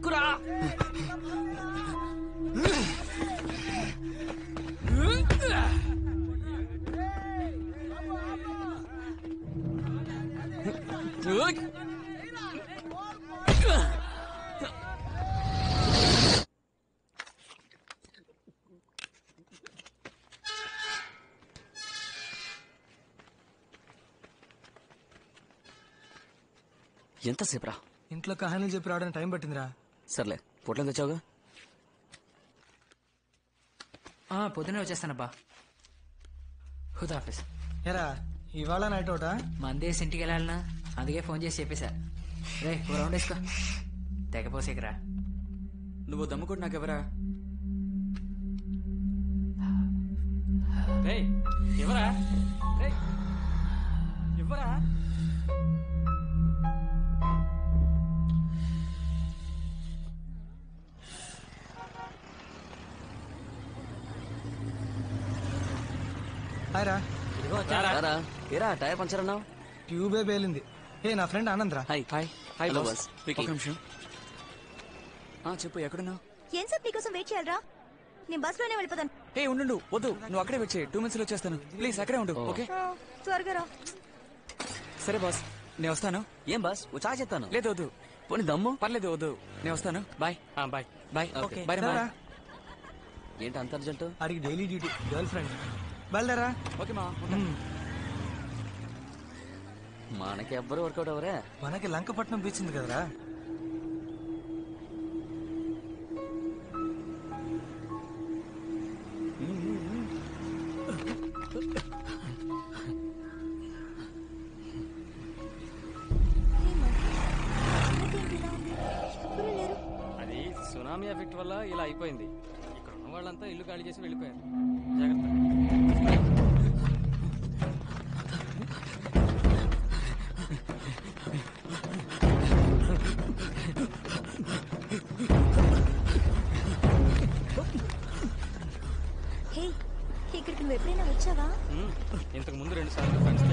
ఎక్కురా. ఎంతసేపు రా? ఇంట్లో కహానీలు చెప్పి రావడానికి టైం పట్టిందిరా. సర్లే, పొట్లం తెచ్చావుగా? పొద్దునే వచ్చేస్తానబ్బా. హుదాఫీస్. ఏరా ఇవాళ నైట్ అవుటా? మందేసి ఇంటికి వెళ్ళాలనా, అందుకే ఫోన్ చేసి చెప్పేశా. రే ఓ రౌండ్ వేసుకో, తెగపోసేకరా. నువ్వు దమ్ముకుంటు నాకెవరా? ఎవరా? ఎవరా? హాయ్ రా. ఏరా టైర్ పంచర్ అన్నావు? ట్యూబే పేలింది. ఏ నా ఫ్రెండ్ ఆనంద్ రా. Hi hi hi boss. ఒక నిమిషం. చెప్పు, ఎక్కడున్నావు? ఏం సార్ నీకోసం వెయిట్ చేయాలరా? నేను బస్ లోనే వెళ్ళిపోతాను. ఉండు, వద్దు, నువ్వు అక్కడే వెయిట్ చేయి. 2 minutes లో వచ్చేస్తాను. ప్లీజ్ అక్కడే ఉండు. ఓకే త్వరగా రా. సరే బాస్, నేను వస్తాను. ఏం బాస్, ఓ చాయ్ చెప్తాను. లేదు వద్దు, పోనీ దమ్ము. పర్లేదు వద్దు, నేను వస్తాను. Bye bye bye. Okay bye రా. ఏంటి అంత అర్జెంటు? అడిగి డైలీ డ్యూటీ, గర్ల్ ఫ్రెండ్. బయలుదేరా. ఓకే మా. మనకి ఎవ్వరు వర్కౌట్ అవరే. మనకి లంకపట్నం బీచ్ ఉంది కదరా. అది సునామీ ఎఫెక్ట్ వల్ల ఇలా అయిపోయింది. ఇక్కడ ఉన్న వాళ్ళంతా ఇల్లు ఖాళీ చేసి వెళ్ళిపోయారు. జాగ్రత్త. ఇక్కడికి నువ్వు ఎప్పుడైనా వచ్చావా? ఇంతకు ముందు 2 సార్లు ఫ్రెండ్స్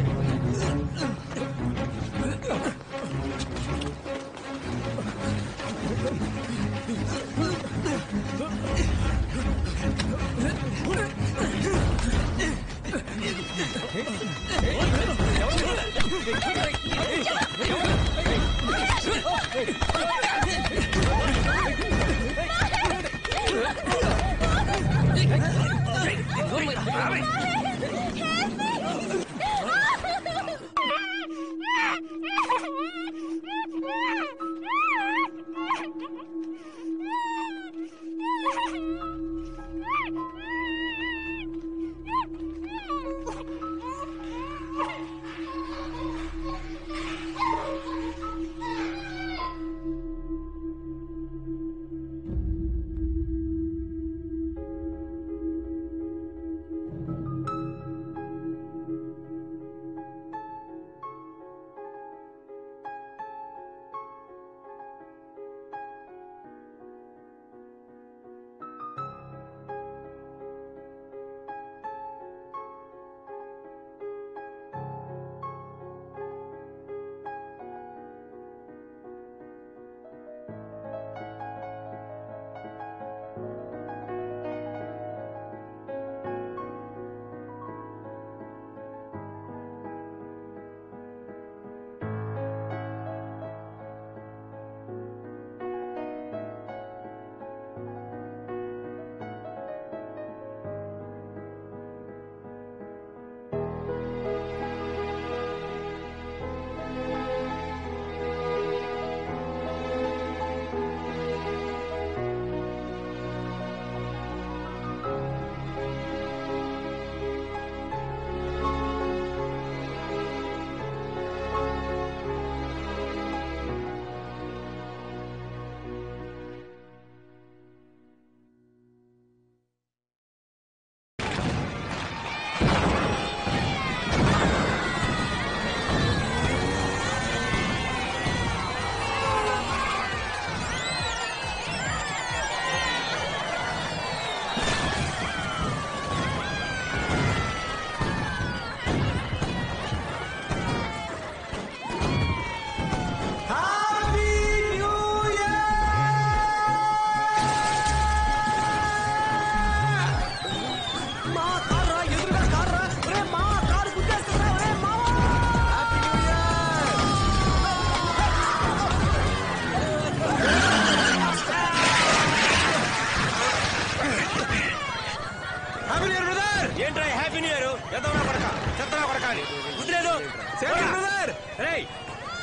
ఏంట్రా హ్యాపీ న్యూ ఇయర్ ఎదవనా కొడక చెత్తనా కొడక అని కుదిరేదు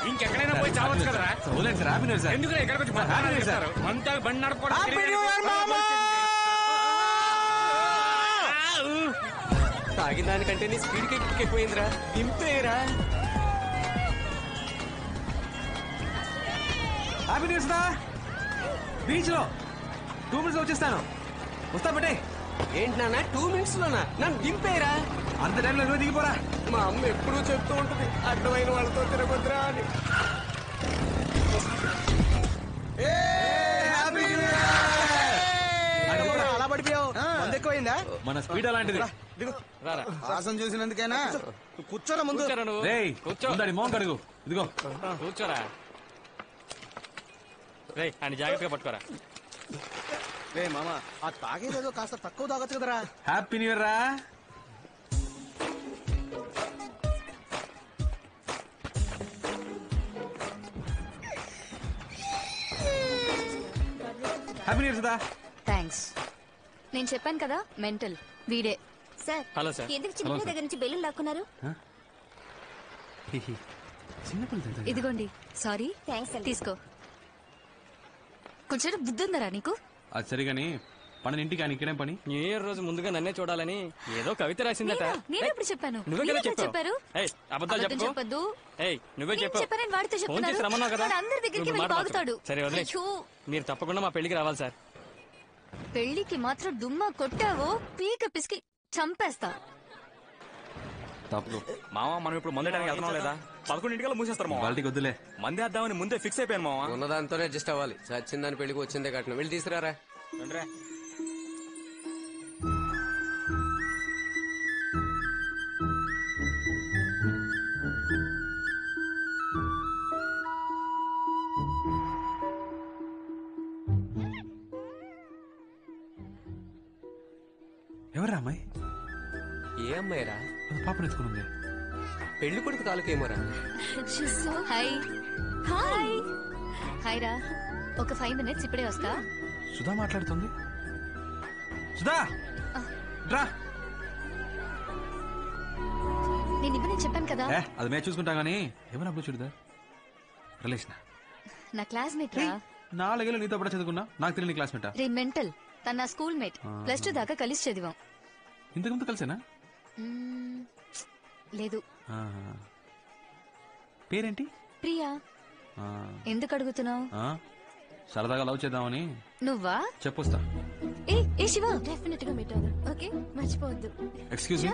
ఇంకెక్కడైనా పోయి చావచ్చు కదరా ఎందుకు ఎక్కడికి వచ్చి అంతా బండి నడపడం తాగిన దానికంటే నీ స్పీడ్ ఎక్కువైందిరా దింపేరా హ్యాపీ న్యూస్ రా బీచ్ లో 2 minutes వచ్చేస్తాను వస్తా బట్టే ఏంటి నాన్న 2 minutes లోనా నన్ను దింపేరా అంత టైంలో నువ్వు దిగిపోరా మా అమ్మ ఎప్పుడూ చెప్తూ ఉంటుంది అడ్డమైన వాళ్ళతో తిరగొద్దురా అని అలా పడిపోయావు మంది ఎక్కువైందా మన స్పీడ్ అలాంటిది వాసన చూసినందుకైనా కూర్చోరా ముందు కూర్చో మోహన్ కడుగు ఇదిగో కూర్చోరా రే అని జాగ్రత్తగా పట్టుకోరా రే మామ ఆ తాగేదేదో కాస్త తక్కువ తాగొచ్చు కదరా హ్యాపీ న్యూ ఇయర్ రా happy new year Sudha thanks నేను చెప్పాను కదా మెంటల్ వీడే సార్ హలో సార్ ఎందుకు చిన్న దగ్గర నుంచి బెలూన్ లాక్కున్నారు? ఇదిగోండి సారీ థ్యాంక్స్ అండి. తీసుకో కొంచెం బుద్ధి ఉందరా నీకు అది సరిగాని పని ఇంటికి ఆయన ఇక్కడేం పని న్యూ ఇయర్ రోజు ముందుగా నన్నే చూడాలని ఏదో కవిత రాసిందట నేను ఎప్పుడు చెప్పాను నువ్వే కదా మీరెప్పుడు చెప్పారు ఏయ్, అబద్ధాలు అబద్ధం చెప్పకు. చెప్పొద్దు ఏయ్ నువ్వే నేను చెప్పు చెప్పానని వాడితో ఫోన్ చెప్తున్నారు చేసి రమ్మన్నావు కదా వాడు అందరి దగ్గరికి నువ్వు వెళ్ళి మాట బాగుతాడు మార్చకు. సరే వదిలే అయ్యో, మీరు తప్పకుండా మా పెళ్లికి రావాలి సార్ పెళ్లికి మాత్రం దుమ్మ కొట్టావో పీక పిసికి చంపేస్తా తప్పు మామ మనం ఇప్పుడు మందేయడానికి వెళ్తున్నాం లేదా 11 మూసేస్తారు మామ వాళ్ళకి వద్దులే మందే వేద్దామని ముందే ఫిక్స్ అయిపోయాను మామ ఉన్నదాంతోనే అడ్జస్ట్ అవ్వాలి చచ్చిన దాని పెళ్లికి వచ్చిందే కట్నం వెళ్ళి తీసుకురారా రండిరా. ఎవరా అమ్మాయి ఏ అమ్మాయిరా పాపను ఎత్తుకునుంది పెళ్లి కొడుకు తాలూకు ఏమోరా హాయ్ హాయ్ హాయ్ రా ఒక 5 minutes ఇప్పుడే వస్తా సుధా మాట్లాడుతుంది సుధా రా నేను ఇవ్వని చెప్పాను కదా అది మేము చూసుకుంటా గానీ ఏమన్నా అప్పుడు చూడదా రిలేషన్ నా క్లాస్మేట్ రా 4 ఏళ్ళు నీతో కూడా చదువుకున్నా నాకు తెలియని క్లాస్మేటా రే మెంటల్ తన నా స్కూల్ మేట్ +2 దాకా కలిసి చదివాం ఇంతకు ముందు కలిసేనా లేదు పేరేంటి ప్రియా ఆ, ఎందుకు అడుగుతున్నావు ఆ, సరదాగా లవ్ చేద్దామని నువ్వా చెప్పొస్తా ఏ శివ డెఫినెట్ గా మీట్ అవుదాం ఓకే మర్చిపోవద్దు ఎక్స్క్యూజ్ మీ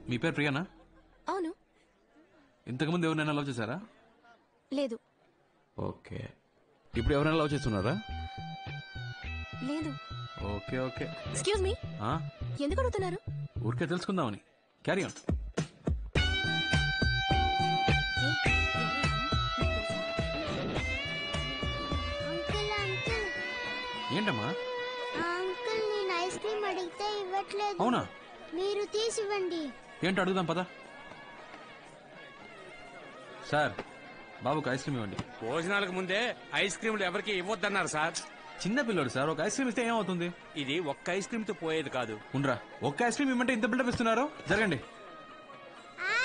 మీ పేరు ప్రియానా అవును ఇంతకు ముందు ఎవరినైనా లవ్ చేశారా లేదు ఓకే ఇప్పుడు ఎవరైనా లవ్ చేస్తున్నారా లేదు ఓకే ఓకే ఎక్స్క్యూజ్ మీ ఆ, ఎందుకు అడుగుతున్నారు ఊరికే తెలుసుకుందామని క్యారీ ఆన్ అంకుల్ అంకుల్ ఏంటమ్మా అంకుల్ నేను ఐస్ క్రీమ్ అడిగితే ఇవ్వట్లేదు అవునా మీరు తీసివ్వండి ఏంటో అడుగుదాం పదా సార్ బాబుకి ఐస్ క్రీమ్ ఇవ్వండి భోజనాలకు ముందే ఐస్ క్రీమ్లు ఎవరికి ఇవ్వద్దన్నారు సార్ చిన్న పిల్లోడు సార్ ఒక ఐస్ క్రీమ్ ఇస్తే ఏమవుతుంది ఇది ఒక్క ఐస్ క్రీమ్ తో పోయేది కాదు ఉండరా ఒక్క ఐస్ క్రీమ్ ఇవ్వమంటే ఇంత బిల్డప్ ఇస్తున్నారు జరగండి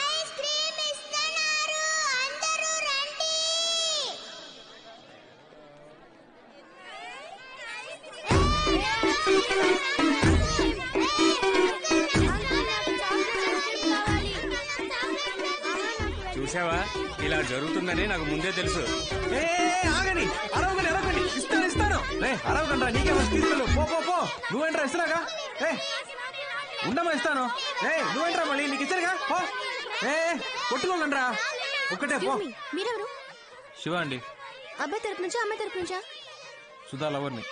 ఐస్ క్రీమ్ ఇస్తున్నారు అందరూ రండి చూసావా ఇలా జరుగుతుందని నాకు ముందే తెలుసు ఆగండి అరవగండి అరవగండి ఇస్తాను ఇస్తాను అరవగండి నీకే ఫస్ట్ తీసుకెళ్ళు పో పో పో నువ్వేంట్రా ఇస్తున్నాగా ఉండమా ఇస్తాను నువ్వేంట్రా మళ్ళీ నీకు ఇచ్చారుగా పో కొట్టుకోకండి రా ఒక్కటే పో మీరెవరు శివ అండి అబ్బాయి తరపు నుంచా అమ్మాయి తరపు నుంచా సుధా లవర్ని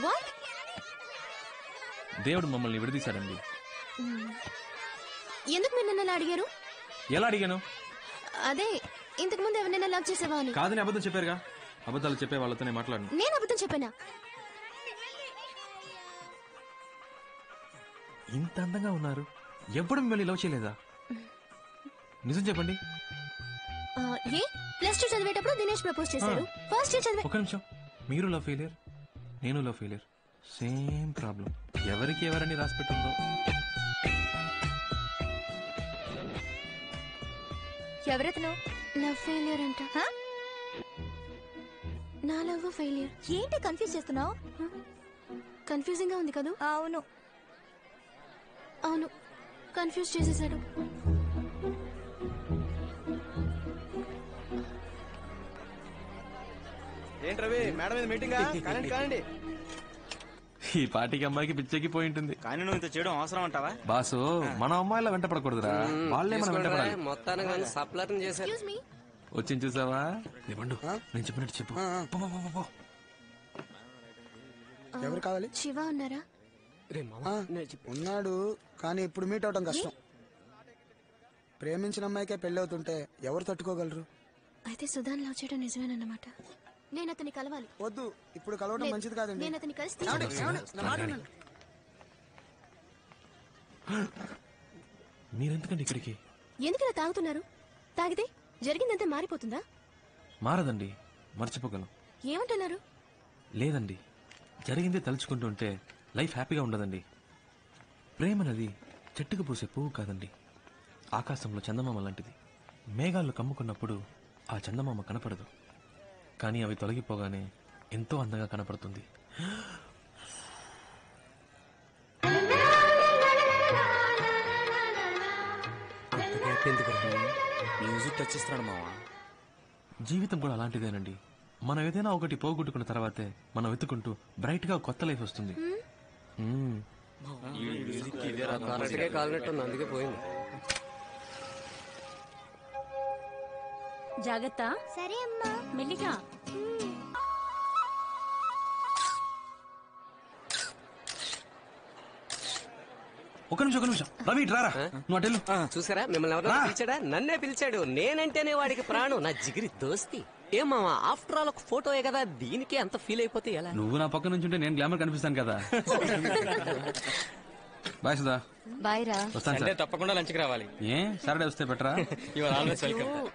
వాట్ దేవుడు మమ్మల్ని విడదీశాడండి ఎందుకు మీరు నన్ను అలా అడిగారు ఎలా అడిగాను అదే ఇంతకు ముందు ఎవరినైనా లవ్ చేసేవా అని కాదని అబద్ధం చెప్పారుగా అబద్ధాలు చెప్పే వాళ్ళతోనే మాట్లాడను నేను అబద్ధం చెప్పానా ఇంత అందంగా ఉన్నారు, ఎప్పుడు మిమ్మల్ని లవ్ చేయలేదా? నిజం చెప్పండి. ఏ ప్లస్ 2 చదివేటప్పుడు దినేష్ ప్రపోజ్ చేశాడు. ఫస్ట్ ఇయర్ చదివే. ఒక నిమిషం, మీరు లవ్ ఫెయిలియర్, నేను లవ్ ఫెయిలియర్, సేమ్ ప్రాబ్లం. ఎవరికి ఎవరని రాసి పెట్టుందో. ఎవరెతను? లవ్ ఫెయిలియర్ అంట. నా లవ్ ఫెయిలియర్. ఏంటి కన్ఫ్యూజ్ చేస్తున్నావు? కన్ఫ్యూజింగ్ గా ఉంది కదా? అవును అవును, కన్ఫ్యూజ్ చేసేసాడు. ఏంటి రవి, మేడం మీద మీటింగ్? కానండి. ఈ పార్టీకి అమ్మాయికి పిచ్చెక్కి పోయి ఉంటుంది. కానీ నువ్వు ఇంత చేయడం అవసరం అంటావా? బాసు, మన అమ్మాయిలా వెంట పడకూడదురా, వాళ్ళే మనం వెంట పడాలి. మొత్తానికి సప్లర్ చేశారు. Excuse me. వచ్చింది చూసావా? నిబండు, నేను చెప్పినట్టు చెప్పు. పో, పో, పో, పో. ఎవరు కావాలి? శివ ఉన్నారా? ఉన్నాడు, కానీ ఇప్పుడు మీట్ అవడం కష్టం. ప్రేమించిన అమ్మాయికే పెళ్లి అవుతుంటే ఎవరు తట్టుకోగలరు? అయితే సుధాన్ లవ్ చేయడం నిజమేనన్నమాట. నేను అతన్ని కలవాలి. వద్దు, ఇప్పుడు కలవడం మంచిది కాదండి. నేను అతన్ని కలిసి మీరెందుకండి ఇక్కడికి? ఎందుకలా తాగుతున్నారు? తాగితే జరిగిందంతా మారిపోతుందా? మారదండి, మర్చిపోగలం. ఏమంటున్నారు? లేదండి, జరిగిందే తలుచుకుంటుంటే లైఫ్ హ్యాపీగా ఉండదండి. ప్రేమనది చెట్టుకు పూసే పువ్వు కాదండి, ఆకాశంలో చందమామ లాంటిది. మేఘాల్లో కమ్ముకున్నప్పుడు ఆ చందమామ కనపడదు, కానీ అవి తొలగిపోగానే ఎంతో అందంగా కనపడుతుంది. మ్యూజిక్ టచ్ ఇస్తున్నాడు మావా. జీవితం కూడా అలాంటిదేనండి. మనం ఏదైనా ఒకటి పోగొట్టుకున్న తర్వాతే మనం వెతుకుంటూ బ్రైట్ గా కొత్త లైఫ్ వస్తుంది. అందుకే పోయింది. జాగ్రత్త. సరే అమ్మా. మెల్లిగా. ఒక నిమిషం రవి, రారా, నువ్వు అటెళ్ళు. చూసారా, మిమ్మల్ని ఎవరైనా పిలిచాడా? నన్నే పిలిచాడు. నేనంటేనే వాడికి ప్రాణం, నా జిగిరి దోస్తి. ఏం మామా, ఆఫ్టర్ ఆల్ ఒక ఫోటోయే కదా, దీనికి అంత ఫీల్ అయిపోతే ఎలా? నువ్వు నా పక్క నుంచి ఉంటే నేను గ్లామర్ కనిపిస్తాను కదా. బాయ్ సుధా. బాయ్ రా. వస్తాను సార్. తప్పకుండా లంచ్కి రావాలి. ఏ సాటర్డే వస్తే బెటరా?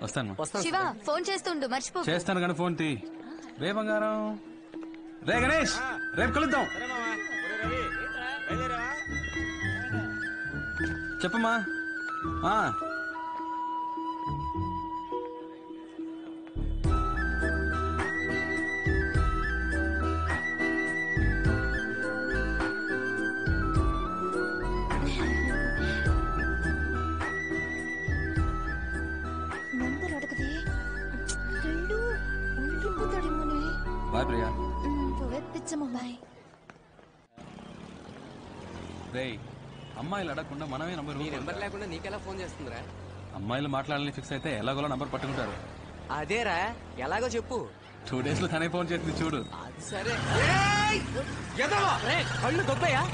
వస్తాను. శివ ఫోన్ చేస్తుండు, మర్చిపో. చేస్తాను కానీ ఫోన్ తీ. రే బంగారం, రే గణేష్, రేపు కలుద్దాం. చెప్పమ్మా. బాయ్ ప్రియా. బాయ్. రే, అమ్మాయిలు అడగకుండా మనమే నంబర్. నెంబర్ లేకుండా నీకెలా ఫోన్ చేస్తుందిరా? అమ్మాయిలు మాట్లాడాలని ఫిక్స్ అయితే ఎలాగోలా నంబర్ పట్టుకుంటారు. అదేరా, ఎలాగో చెప్పు. 2 days లో తనే ఫోన్ చేసింది చూడు. అది సరే. కళ్ళు దొబ్బయా?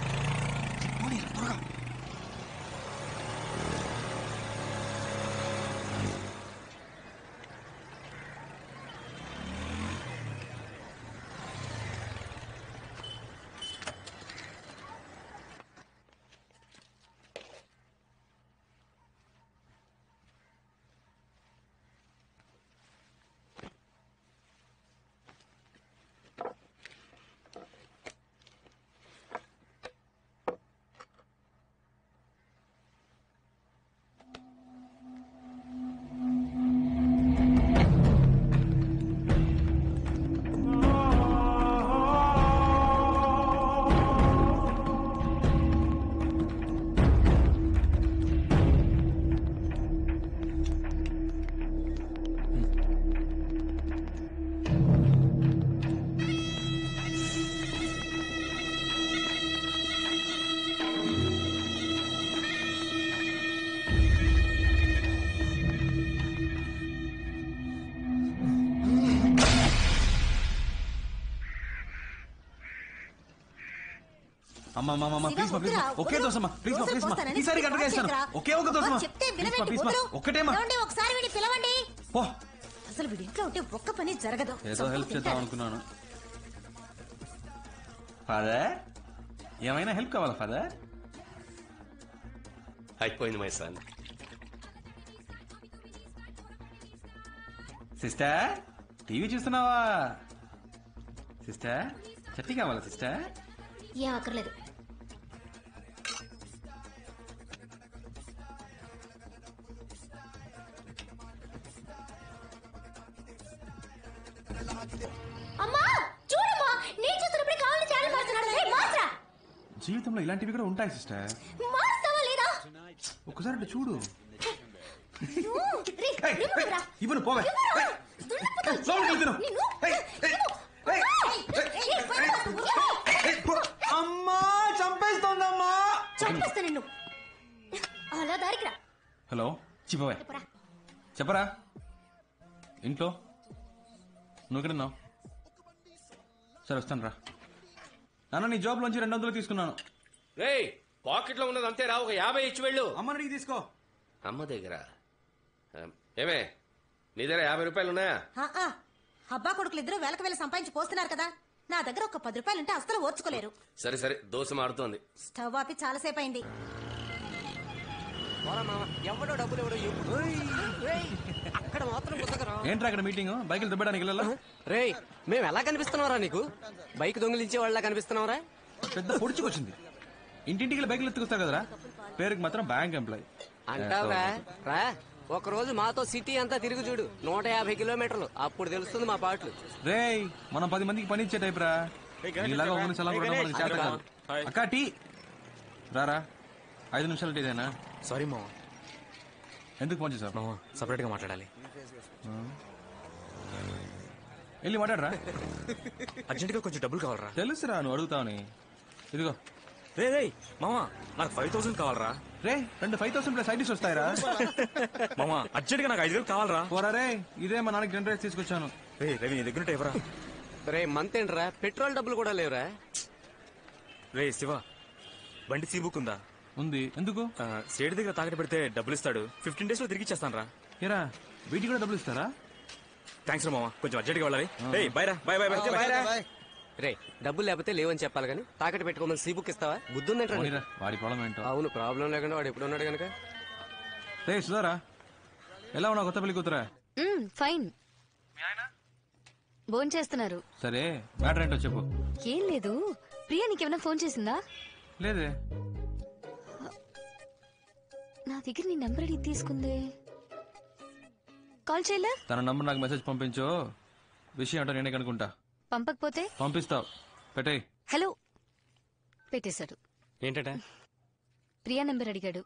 ప్లీజ్ ప్లీజ్ ఒకే దోసమ్మా, ప్లీజ్ ప్లీజ్ ఈసారి గంటగా ఇస్తాను. ఒకే ఒక దోసమ్మా, ప్లీజ్ ఒక్కటేమా. ఒకసారి వీడిని పిలవండి. పో. అసలు వీడి ఇంట్లో ఉంటే ఒక్క పని జరగదు. ఏదో హెల్ప్ చేద్దాం అనుకున్నాను. ఫాదర్, ఏమైనా హెల్ప్ కావాలా ఫాదర్? అయిపోయింది మై సన్. సిస్టర్ టీవీ చూస్తున్నావా? సిస్టర్ చట్నీ కావాలా సిస్టర్? ఏం అక్కర్లేదు. అమ్మా చూడమ్మా, నేను చూస్తున్నప్పుడు కావాలి ఛానల్ మారుతున్నాడు. మార్చరా. జీవితంలో ఇలాంటివి కూడా ఉంటాయి సిస్టర్. మారుస్తావా లేదా? ఒక్కసారి అటు చూడు. రే, రిమోట్ రా. ఇవ్వను పోవే. అమ్మా చంపేస్తోందమ్మా. చంపేస్తా నిన్ను. అలా దారికి రా. హలో చిపోవే. చెప్పరా ఇంట్లో నువ్వు ఎక్కడున్నావు? సరే వస్తాను రా. నాన్న నీ జాబ్ లోంచి 200 తీసుకున్నాను. రేయ్ పాకెట్ లో ఉన్నది అంతే రా, ఒక 50 ఇచ్చి వెళ్ళు. అమ్మ అడిగి తీసుకో. అమ్మ దగ్గర ఏమే నీ దగ్గర 50 రూపాయలు ఉన్నాయా? అబ్బా కొడుకులు ఇద్దరు వేలకు వేలు సంపాదించి పోస్తున్నారు కదా, నా దగ్గర ఒక 10 రూపాయలుంటే అస్సలు ఓర్చుకోలేరు. సరే సరే దోశ మారుతోంది. స్టవ్ ఆపి చాలాసేపు అయింది. ఎవడో డబ్బులు ఎవడో అక్కడ మాత్రం పుస్తకరా. ఏంట్రా అక్కడ మీటింగ్? బైకులు దుబ్బడానికి వెళ్ళాలా? రే మేము ఎలా కనిపిస్తున్నావురా నీకు? బైక్ దొంగిలించే వాళ్ళ కనిపిస్తున్నావురా? పెద్ద పొడుచుకొచ్చింది. ఇంటింటికి బైకులు ఎత్తుకొస్తారు కదరా, పేరుకి మాత్రం బ్యాంక్ ఎంప్లాయ్ అంటావురా. రా ఒక రోజు మాతో సిటీ అంతా తిరిగి చూడు, 150 కిలోమీటర్లు, అప్పుడు తెలుస్తుంది మా పాటలు. రేయ్ మనం 10 మందికి పని ఇచ్చే టైప్ రా. ఇలాగా ఒక నిమిషాలు కూడా మనకి చేత కాదు. అక్క టీ రారా. 5 నిమిషాలు టీదేనా? సారీ మామ. ఎందుకు ఫోన్ చేసావు? మామ సపరేట్ గా మాట్లాడాలి. వెళ్ళి మాట్లాడరా. అర్జెంట్ గా కొంచెం డబ్బులు కావాలరా. తెలుసురా నువ్వు అడుగుతావని. ఇదిగో. రే రే మామ నాకు 5000 కావాలరా. రే 5,000 ప్లస్ సైడ్ డిష్ వస్తాయిరా. మామ అర్జెంట్ గా నాకు 5,000 కావాలరా. పోరా రే, ఇదే మా నాన్నకి 10 రైస్ తీసుకొచ్చాను. రే రవి నీ దగ్గర ఎవరా? రే మంత్ ఏంట్రా, పెట్రోల్ డబ్బులు కూడా లేవురా. రే శివ బండి సీ బుక్ ఉందా? ఉంది. ఎందుకు? సేటు దగ్గర తాకట్టు పెడితే డబ్బులు ఇస్తాడు. 15 days లో తిరిగి ఇచ్చేస్తాను రా. ఏరా వీటికి కూడా డబ్బులు ఇస్తారా? థ్యాంక్స్ రా మామ, కొంచెం అర్జెంట్ గా వెళ్ళాలి. బై రా. By by by. రే డబ్బులు లేకపోతే లేవని చెప్పాలి కానీ తాకట్టు పెట్టుకోమని సీ బుక్ ఇస్తావా? బుద్ధుందంటే వాడి ప్రాబ్లం ఏంటో. అవును ప్రాబ్లం లేకుండా వాడు ఎప్పుడు ఉన్నాడు కనుక. రే సుధారా ఎలా ఉన్నావు? కొత్త పెళ్లి కూతురా? ఫైన్. ఫోన్ చేస్తున్నారు. సరే మ్యాటర్ ఏంటో చెప్పు. ఏం లేదు, ప్రియా నీకేమైనా ఫోన్ చేసిందా? లేదే. నా దగ్గర నీ నెంబర్ అడిగి తీసుకుందే. కాల్ చేయలే? తన నంబర్ నాకు మెసేజ్ పంపించు. విషయం ఏంటో నేనే కనుకుంటా. పంపకపోతే పంపిస్తావు. పెట్టేయ్. హలో పెట్టేశాడు. ఏంటట? ప్రియా నెంబర్ అడిగాడు.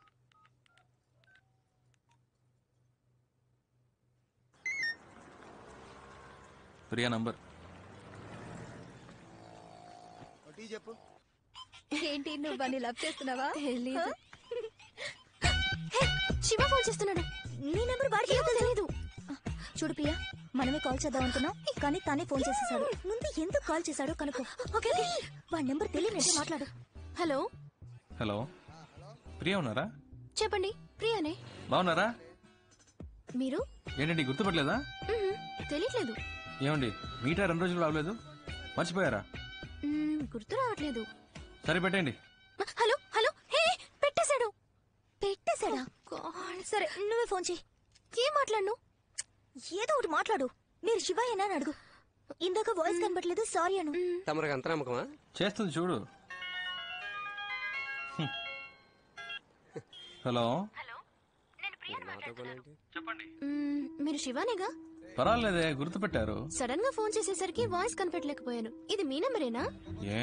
ప్రియా నంబర్ చెప్పు. ఏంటి నువ్వు వాడిని లవ్ చేస్తున్నావా? తెలీదు. శివ ఫోన్ చేస్తున్నాడు. నీ నెంబర్ వాడికి తెలీదు. చూడు ప్రియా, మనమే కాల్ చేద్దాం అనుకున్నాం కానీ తానే ఫోన్ చేసేసాడు. ముందు ఎందుకు కాల్ చేశాడో కనుక్కో. ఓకే వాడి నెంబర్ తెలియనంటే మాట్లాడు. హలో హలో ప్రియా ఉన్నారా? చెప్పండి, ప్రియానే. బాగున్నారా? మీరు ఏంటండి గుర్తుపట్టలేదా? తెలియట్లేదు. ఏమండి మీటా 2 రోజులు రావలేదు, మర్చిపోయారా? గుర్తు రావట్లేదు. సరే పెట్టండి. Hello hello. హే పెట్టేశాడు. పెట్టేశాడా? సరే నువ్వే ఫోన్ చేయి. ఏం మాట్లాడను? ఏదో ఒకటి మాట్లాడు. మీరు శివయ్యనా అని అడుగు. ఇందాక వాయిస్ కనబట్లేదు, సారీ అను. తమరికి అంత నమ్మకమా? చేస్తుంది చూడు. హలో మీరు శివానేగా? పర్వాలేదే గుర్తుపెట్టారు. సడన్ గా ఫోన్ చేసేసరికి వాయిస్ కనిపెట్టలేకపోయాను. ఇది మీ నెంబరేనా? ఏ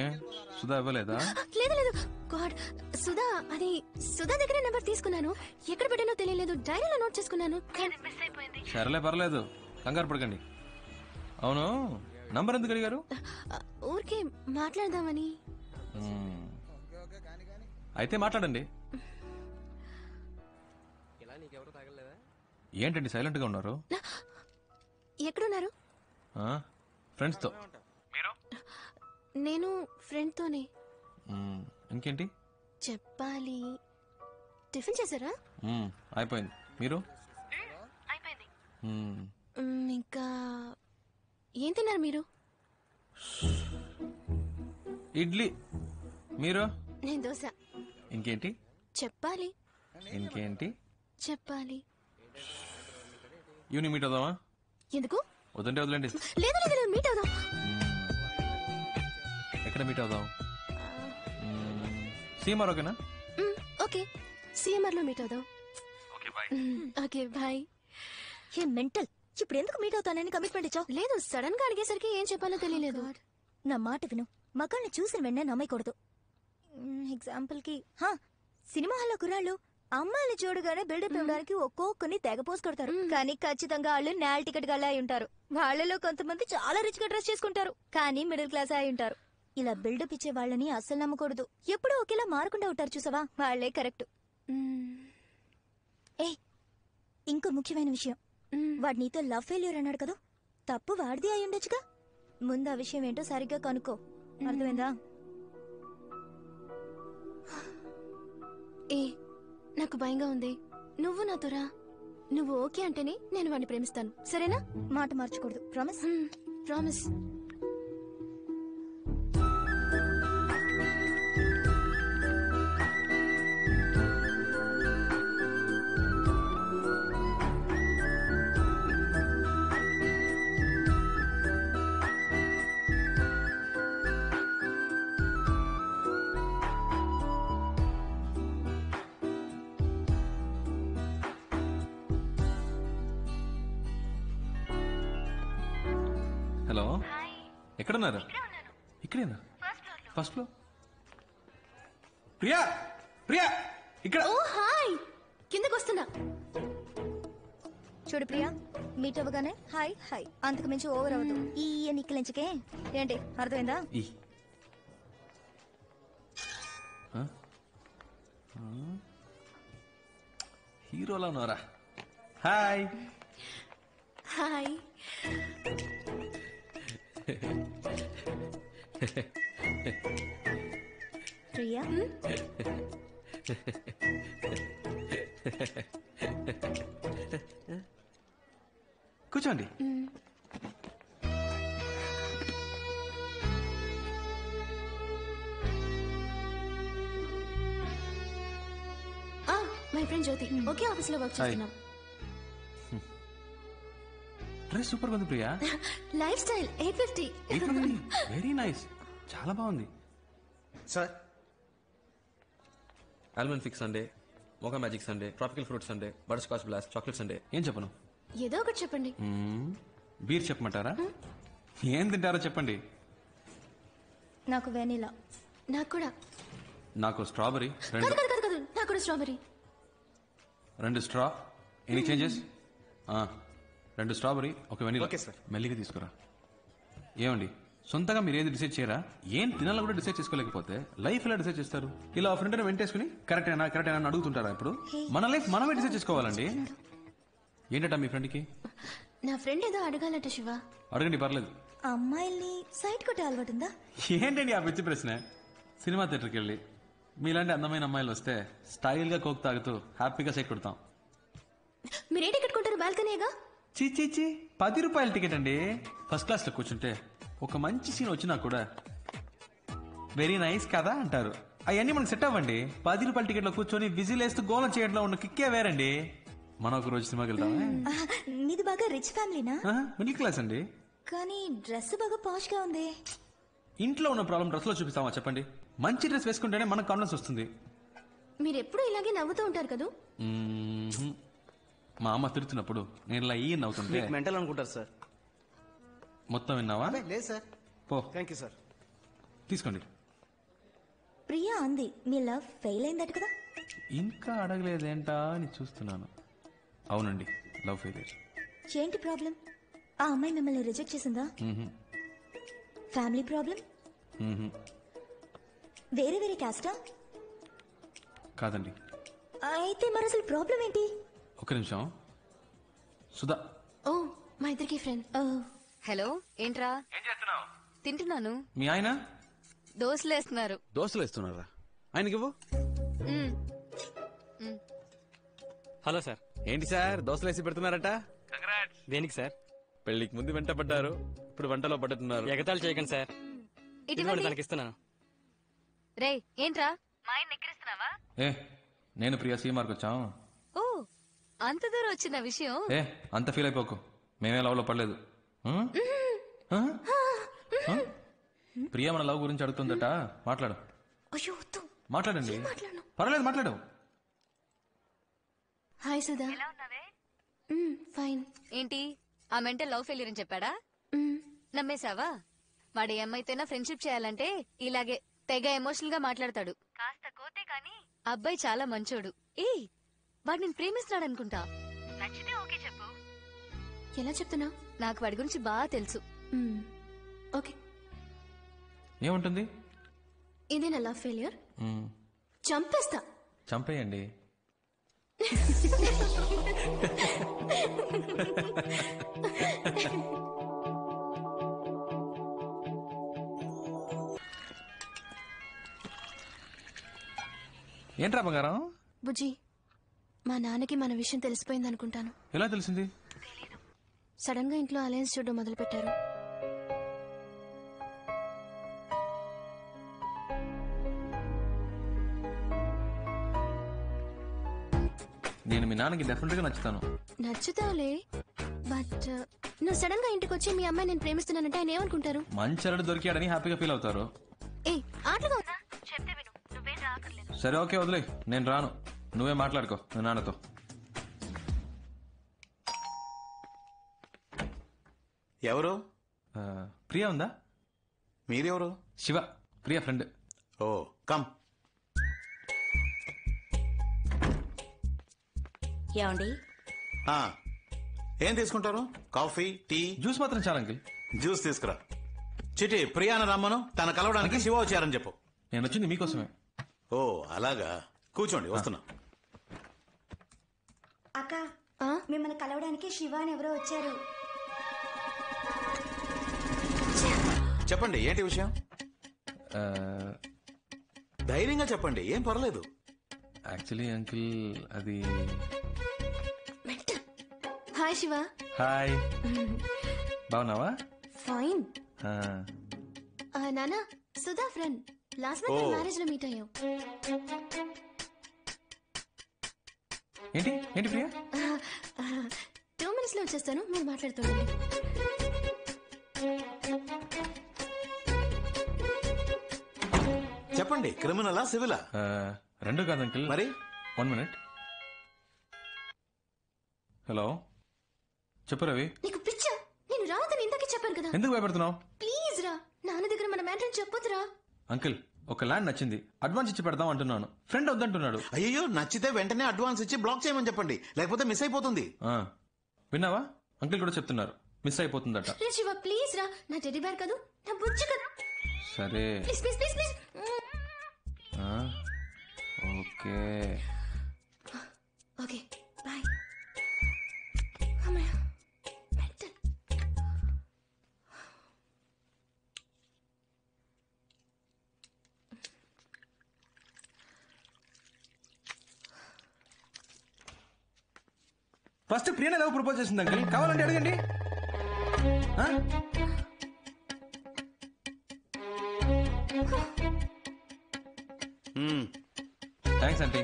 సుధా ఇవ్వలేదా? లేదు లేదు. గాడ్, సుధా అది సుధా దగ్గర నెంబర్ తీసుకున్నాను. ఎక్కడ పెట్టానో తెలియలేదు. డైరీలో నోట్ చేసుకున్నాను. సరేలే పర్లేదు, కంగారు పడకండి. అవును నంబర్ ఎందుకు అడిగారు? ఊరికే మాట్లాడదామని. అయితే మాట్లాడండి. ఏంటండి సైలెంట్ గా ఉన్నారు? ఎక్కడున్నారు? ఫ్రెండ్స్ తో. నేను ఫ్రెండ్ తోనే. ఇంకేంటి చెప్పాలి. టిఫిన్ చేశారా? అయిపోయింది. మీరు? ఇంకా ఏం తిన్నారు మీరు? ఇడ్లీ. మీరు? నేను దోశ. ఇంకేంటి చెప్పాలి. ఇంకేంటి చెప్పాలి. ఈవినింగ్ మీట్ అవుదామా? ఎందుకు? వద్దంటే వదిలేండి. లేదు లేదు లేదు, మీట్ అవుదాం. ఎక్కడ మీట్ అవుదాం? సీమార్ ఓకేనా? ఓకే, సిఎంఆర్ లో మీట్ అవుదాం. Okay bye. ఏ మెంటల్, ఇప్పుడు ఎందుకు మీట్ అవుతానని కమిట్మెంట్ ఇచ్చావు? లేదు, సడన్ గా అడిగేసరికి ఏం చెప్పాలో తెలియలేదు. నా మాట విను, మగాళ్ళని చూసిన వెంటనే నమ్మకూడదు. ఎగ్జాంపుల్ కి సినిమా హాల్లో కుర్రాళ్ళు అమ్మాయిని చూడగానే బిల్డప్ ఇవ్వడానికి ఒక్కొక్కరిని తెగ పోసి కొడతారు. కానీ ఖచ్చితంగా వాళ్ళు నేల టికెట్ గా అయి ఉంటారు. వాళ్ళలో కొంతమంది చాలా రిచ్ గా డ్రెస్ చేసుకుంటారు, కానీ మిడిల్ క్లాస్ అయి ఉంటారు. ఇలా బిల్డప్ ఇచ్చే వాళ్ళని అస్సలు నమ్మకూడదు. ఎప్పుడూ ఒకేలా మారకుండా ఉంటారు చూసావా, వాళ్లే కరెక్ట్. ఏ ఇంకో ముఖ్యమైన విషయం, వాడు నీతో లవ్ ఫెయిల్యూర్ అన్నాడు కదా, తప్పు వాడిది అయి ఉండొచ్చుగా. ముందు ఆ విషయం ఏంటో సరిగ్గా కనుక్కో, అర్థమైందా? ఏ నాకు భయంగా ఉంది, నువ్వు నాతో రా. నువ్వు ఓకే అంటేనే నేను వాడిని ప్రేమిస్తాను, సరేనా? మాట మార్చకూడదు, ప్రామిస్? ప్రామిస్. హలో, ఎక్కడున్నారు? ఇక్కడేనా? First floor. ప్రియా ప్రియా ఇక్కడ. ఓ హాయ్, కిందకు వస్తున్నా. చూడు ప్రియా, మీట్ అవ్వగానే హాయ్ హాయ్, అంతకు మించి ఓవర్ అవ్వదు. ఈ నిక్కలించకే ఏంటి, అర్థమైందా? హీరోలా ఉన్నారా? Hi hi. ప్రియా, కూర్చోండి. మై ఫ్రెండ్ జ్యోతి, ఒకే ఆఫీస్ లో వర్క్ చేస్తున్నాం. డ్రెస్ సూపర్ ఉంది Priya. Lifestyle 850. Very nice, చాలా బాగుంది. Sir, almond fix sundae, mocha magic sundae, tropical fruit sundae, butterscotch blast, chocolate sundae. ఏం చెప్పను? ఏదో ఒకటి చెప్పండి. బీర్ చెప్పమంటారా? ఏం తింటారో చెప్పండి. నాకు వెనిలా. నాకు కూడా. నాకు స్ట్రాబెరీ. కాదు కాదు కాదు కాదు, నాకు కూడా strawberry. 2 straw. Any changes? 2 strawberry, 1 vanilla. Okay sir. మెల్లిగా తీసుకురా. ఏమండి, సొంతగా మీరు ఏది డిసైడ్ చేయరా? ఏం తినాలో కూడా డిసైడ్ చేసుకోలేకపోతే లైఫ్ ఎలా డిసైడ్ చేస్తారు? ఇలా ఫ్రెండ్ వెంటేసుకుని కరెక్టేనా కరెక్టేనా అని అడుగుతుంటారా? ఇప్పుడు మన లైఫ్ మనమే డిసైడ్ చేసుకోవాలండి. ఏంటట మీ ఫ్రెండ్ కి? నా ఫ్రెండ్ ఏదో అడగాలట శివ. అడగండి, పర్లేదు. అమ్మాయిల్ని సైట్ కొట్టే అలవాటు ఉందా? ఏంటండి ఆ పిచ్చి ప్రశ్న? సినిమా థియేటర్కి వెళ్ళి మీలాంటి అందమైన అమ్మాయిలు వస్తే స్టైల్ గా కోక్ తాగుతూ హ్యాపీగా సైట్ కొడతాం. మీరే టికెట్ కొంటారు? బాల్కనీగా? చీ 10 రూపాయల టికెట్ అండి. ఫస్ట్ క్లాస్ లో కూర్చుంటే ఒక మంచి సీన్ వచ్చినా కూడా వెరీ నైస్ కదా అంటారు. అవన్నీ మనకు సెట్ అవ్వండి. 10 రూపాయల టికెట్ లో కూర్చొని విజిల్ వేస్తూ గోలం చేయడంలో ఉన్న కిక్కే వేరండి. మనం ఒక రోజు సినిమాకి వెళ్తామా? మీది బాగా రిచ్ ఫ్యామిలీనా? మిడిల్ క్లాస్ అండి. కానీ డ్రెస్ బాగా పాష్ గా ఉంది. ఇంట్లో ఉన్న ప్రాబ్లం డ్రెస్ లో చూపిస్తామా చెప్పండి? మంచి డ్రెస్ వేసుకుంటేనే మనకు కాన్ఫిడెన్స్ వస్తుంది. మీరు ఎప్పుడు ఇలాగే నవ్వుతూ ఉంటారు కదా? మా అమ్మ తిడుతున్నప్పుడు నేను ఇలా ఈ నవ్వుతుంటే మెంటల్ అనుకుంటారు సార్. మొత్తం విన్నావా? లేదు సార్. పో. Thank you sir. తీసుకోండి. ప్రియా అంది మీ లవ్ ఫెయిల్ అయిందట కదా? ఇంకా అడగలేదేంటా అని చూస్తున్నాను. అవునండి, లవ్ ఫెయిలియర్. ఏంటి ప్రాబ్లం? ఆ అమ్మాయి మిమ్మల్ని రిజెక్ట్ చేసిందా? Family problem? వేరే వేరే క్యాస్టా? కాదండి. అయితే మరి అసలు ప్రాబ్లం ఏంటి? ఒక నిమిషం. సుధా. ఓ, మా ఇద్దరికి ఫ్రెండ్. హలో, ఏంట్రా? ఏం చేస్తున్నావు? తింటున్నాను. మీ ఆయన దోశలు వేస్తున్నారు. దోశలు వేస్తున్నారా? ఆయనకి ఇవ్వు. Hello sir. ఏంటి సార్ దోశలు వేసి పెడుతున్నారట? దేనికి సార్? పెళ్లికి ముందు వెంట పడ్డారు, ఇప్పుడు వంటలో పడుతున్నారు. ఎగతాళి చేయకండి సార్. ఇటువంటి తనకిస్తున్నాను. రే, ఏంట్రా మా ఆయన ఎక్కిరిస్తున్నావా? ఏ నేను ప్రియా సీమార్కి వచ్చాం. ఓ అంత దూరం వచ్చిన విషయం. అంత ఫీల్ అయిపోకు, మేమే లవ్ లో పడలేదు. ప్రియా మన లవ్ గురించి అడుగుతుందట, మాట్లాడు. మాట్లాడండి, పర్వాలేదు మాట్లాడు. హాయ్ సుధా. ఫైన్. ఏంటి ఆ మెంటల్ లవ్ ఫెయిల్యూర్ అని చెప్పాడా? నమ్మేశావా? వాడు ఏమైతేనా ఫ్రెండ్షిప్ చేయాలంటే ఇలాగే తెగ ఎమోషనల్ గా మాట్లాడతాడు. కాస్త కోతే కానీ అబ్బాయి చాలా మంచోడు. వాడు నేను ప్రేమిస్తున్నాడు అనుకుంటా. నచ్చితే ఓకే చెప్పు. ఎలా చెప్తున్నా? నాకు వాడి గురించి బాగా తెలుసు. ఓకే. ఏముంటుంది? ఇదే నా లవ్ ఫెయిల్యూర్. చంపేస్తా. చంపేయండి. ఏంట్రా బంగారం? బుజ్జి, మా నాన్నకి మన విషయం తెలిసిపోయింది అనుకుంటాను. ఎలా తెలిసింది? సడన్ గా ఇంట్లో అలయన్స్ చూడడం మొదలు పెట్టారు. నేను మీ నాన్నకి డెఫినెట్ గా నచ్చుతాను. నచ్చుతావులే, బట్ నువ్వు సడన్ గా ఇంటికి వచ్చి మీ అమ్మాయి నేను ప్రేమిస్తున్నానంటే ఆయన ఏమనుకుంటారు? మంచి అల్లుడు దొరికాడని హ్యాపీగా ఫీల్ అవుతారు. ఆటలుగా ఉందా? చెప్తే విను, నువ్వేం రాకర్లేదు. సరే ఓకే వదిలే, నేను రాను. నువ్వే మాట్లాడుకో మీ నాన్నతో. ఎవరు? ప్రియా ఉందా? మీరెవరు? Shiva, Priya friend. Oh come. ఏమండి? ఏం తీసుకుంటారు? Coffee, tea? జ్యూస్ మాత్రం చాలా అంకిల్. జ్యూస్ తీసుకురా. చిటి ప్రియాను రమ్మను, తన కలవడానికి శివ వచ్చారని చెప్పు. నేను వచ్చింది మీకోసమే. ఓ అలాగా, కూర్చోండి వస్తున్నా. అక్క, మిమ్మల్ని కలవడానికి శివ అని ఎవరో వచ్చారు. చెప్పండి, ఏంటి విషయం? ధైర్యంగా చెప్పండి, ఏం పర్లేదు. యాక్చువల్లీ అంకిల్ అది... హాయ్ శివ. హాయ్, బాగున్నావా? ఫైన్. నానా, Sudha friend. Last month marriage లో మీట్ అయ్యాం. ఏంటి ఏంటి ప్రియా? 2 minutes లో వచ్చేస్తాను, మీరు మాట్లాడుతుండండి. చెప్పండి, క్రిమినలా సివిలా? రెండు కాదు అంకిల్. మరి 1 minute. హలో, చెప్పు రవి. నీకు పిచ్చా? నేను రావద్దని ఇందాకే చెప్పాను కదా. ఎందుకు భయపడుతున్నావు? ప్లీజ్ రా, నాన్న దగ్గర మన మ్యాటర్ చెప్పొద్దురా. అంకిల్, ఒక ల్యాండ్ నచ్చింది, అడ్వాన్స్ ఇచ్చి పెడదాం అంటున్నాను. ఫ్రెండ్ వద్దంటున్నాడు. అయ్యో, నచ్చితే వెంటనే అడ్వాన్స్ ఇచ్చి బ్లాక్ చేయమని చెప్పండి, లేకపోతే మిస్ అయిపోతుంది. విన్నావా? అంకిల్ కూడా చెప్తున్నారు, మిస్ అయిపోతుందట. శివ ప్లీజ్ రా, నా టెడ్డీ బేర్ కాదు, నా బుజ్జి కదా. సరే please please please please. Okay okay bye. అమ్మయ్య, మెంటల్. ఫస్ట్ ప్రియా ఎలా ప్రపోజ్ చేసింది అంకిల్, కావాలంటే అడగండి. Thanks aunty.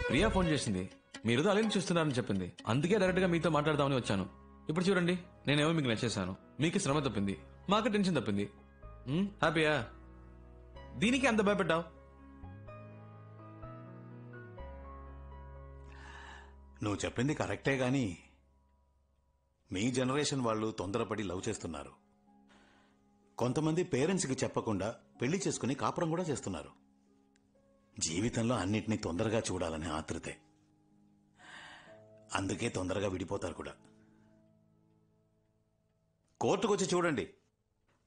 ప్రియా ఫోన్ చేసింది, మీరు అలెన్ చూస్తున్నారని చెప్పింది. అందుకే డైరెక్ట్ గా మీతో మాట్లాడదామని వచ్చాను. ఇప్పుడు చూడండి, నేనేమో మీకు నచ్చేసాను, మీకు శ్రమ తప్పింది, మాకు టెన్షన్ తప్పింది. హ్యాపీయా? దీనికి అంత భయపడ్డావు? నువ్వు చెప్పింది కరెక్టే గాని మీ జనరేషన్ వాళ్ళు తొందరపడి లవ్ చేస్తున్నారు. కొంతమంది పేరెంట్స్ కి చెప్పకుండా పెళ్లి చేసుకుని కాపురం కూడా చేస్తున్నారు. జీవితంలో అన్నిటినీ తొందరగా చూడాలనే ఆతృతే. అందుకే తొందరగా విడిపోతారు కూడా. కోర్టుకొచ్చి చూడండి,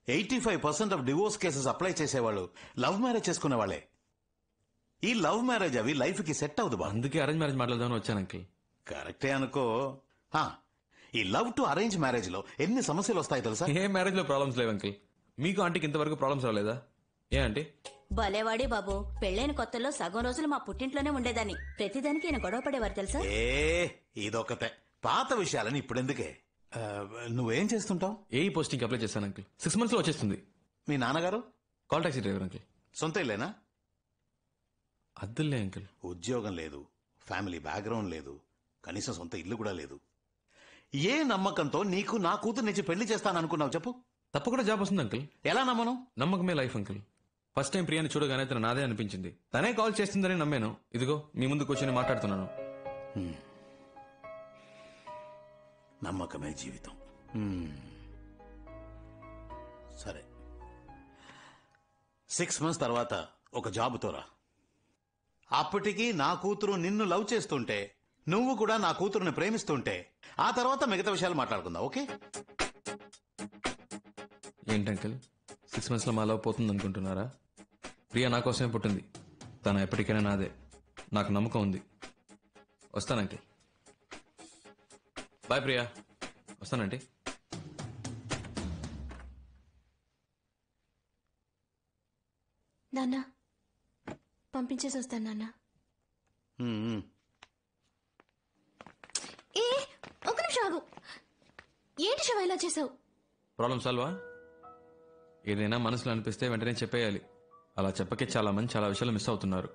85% ఆఫ్ డివోర్స్ కేసెస్ అప్లై చేసేవాళ్ళు లవ్ మ్యారేజ్ చేసుకునే వాళ్ళే. ఈ లవ్ మ్యారేజ్ అవి లైఫ్ కి సెట్ అవుదు బా. అందుకే అరేంజ్ మ్యారేజ్ మాట్లాడదామని వచ్చాను అంకిల్. కరెక్టే అనుకో. ఈ లవ్ టు అరేంజ్ మ్యారేజ్ లో ఎన్ని సమస్యలు వస్తాయి తెలుసా? ఏ మ్యారేజ్ లో ప్రాబ్లమ్స్ లేవు అంకిల్. మీకు ఆంటీకి ఇంతవరకు ప్రాబ్లమ్స్ రాలేదా? ఏ ఆంటీ? భలేవాడి బాబు, పెళ్ళైన కొత్తలో సగం రోజులు మా పుట్టింట్లోనే ఉండేదాన్ని. ప్రతిదానికి ఈయన గొడవ పడేవారు తెలుసా? ఇదొకతే. పాత విషయాలని ఇప్పుడెందుకే. నువ్వేం చేస్తుంటావు? ఏ పోస్టింగ్ అప్లై చేశాను అంకిల్. 6 months లో వచ్చేస్తుంది. మీ నాన్నగారు? Call taxi driver uncle. సొంత ఇల్లేనా? అద్దులే అంకుల్. ఉద్యోగం లేదు, ఫ్యామిలీ బ్యాక్గ్రౌండ్ లేదు, కనీసం సొంత ఇల్లు కూడా లేదు. ఏ నమ్మకంతో నీకు నా కూతురు నుంచి పెళ్లి చేస్తాననుకున్నావు చెప్పు? తప్పకుండా జాబ్ వస్తుంది అంకుల్. ఎలా నమ్మను? నమ్మకమే లైఫ్ అంకుల్. ఫస్ట్ టైం ప్రియాని చూడగానే తన నాదే అనిపించింది. తనే కాల్ చేస్తుందని నమ్మాను. ఇదిగో మీ ముందు కూర్చొని మాట్లాడుతున్నాను. నమ్మకమే జీవితం. సరే, 6 months తర్వాత ఒక జాబుతో రా. అప్పటికి నా కూతురు నిన్ను లవ్ చేస్తుంటే, నువ్వు కూడా నా కూతురుని ప్రేమిస్తుంటే, ఆ తర్వాత మిగతా విషయాలు మాట్లాడుకుందాం. ఓకే? ఏంటి అంకుల్ 6 months లో మా లవ్ పోతుంది అనుకుంటున్నారా? ప్రియా నా కోసమే పుట్టింది. తను ఎప్పటికైనా నాదే. నాకు నమ్మకం ఉంది. వస్తాను అంకుల్. బాయ్ ప్రియా. వస్తానండి. నాన్న పంపించేసి వస్తాను నాన్న. ఏ ఒక నిమిషం ఆగు. ఏంటి శివ ఇలా చేసావు? ప్రాబ్లం సాల్వా? ఏదైనా మనసులో అనిపిస్తే వెంటనే చెప్పేయాలి. అలా చెప్పకే చాలా మంది చాలా విషయాలు మిస్ అవుతున్నారు.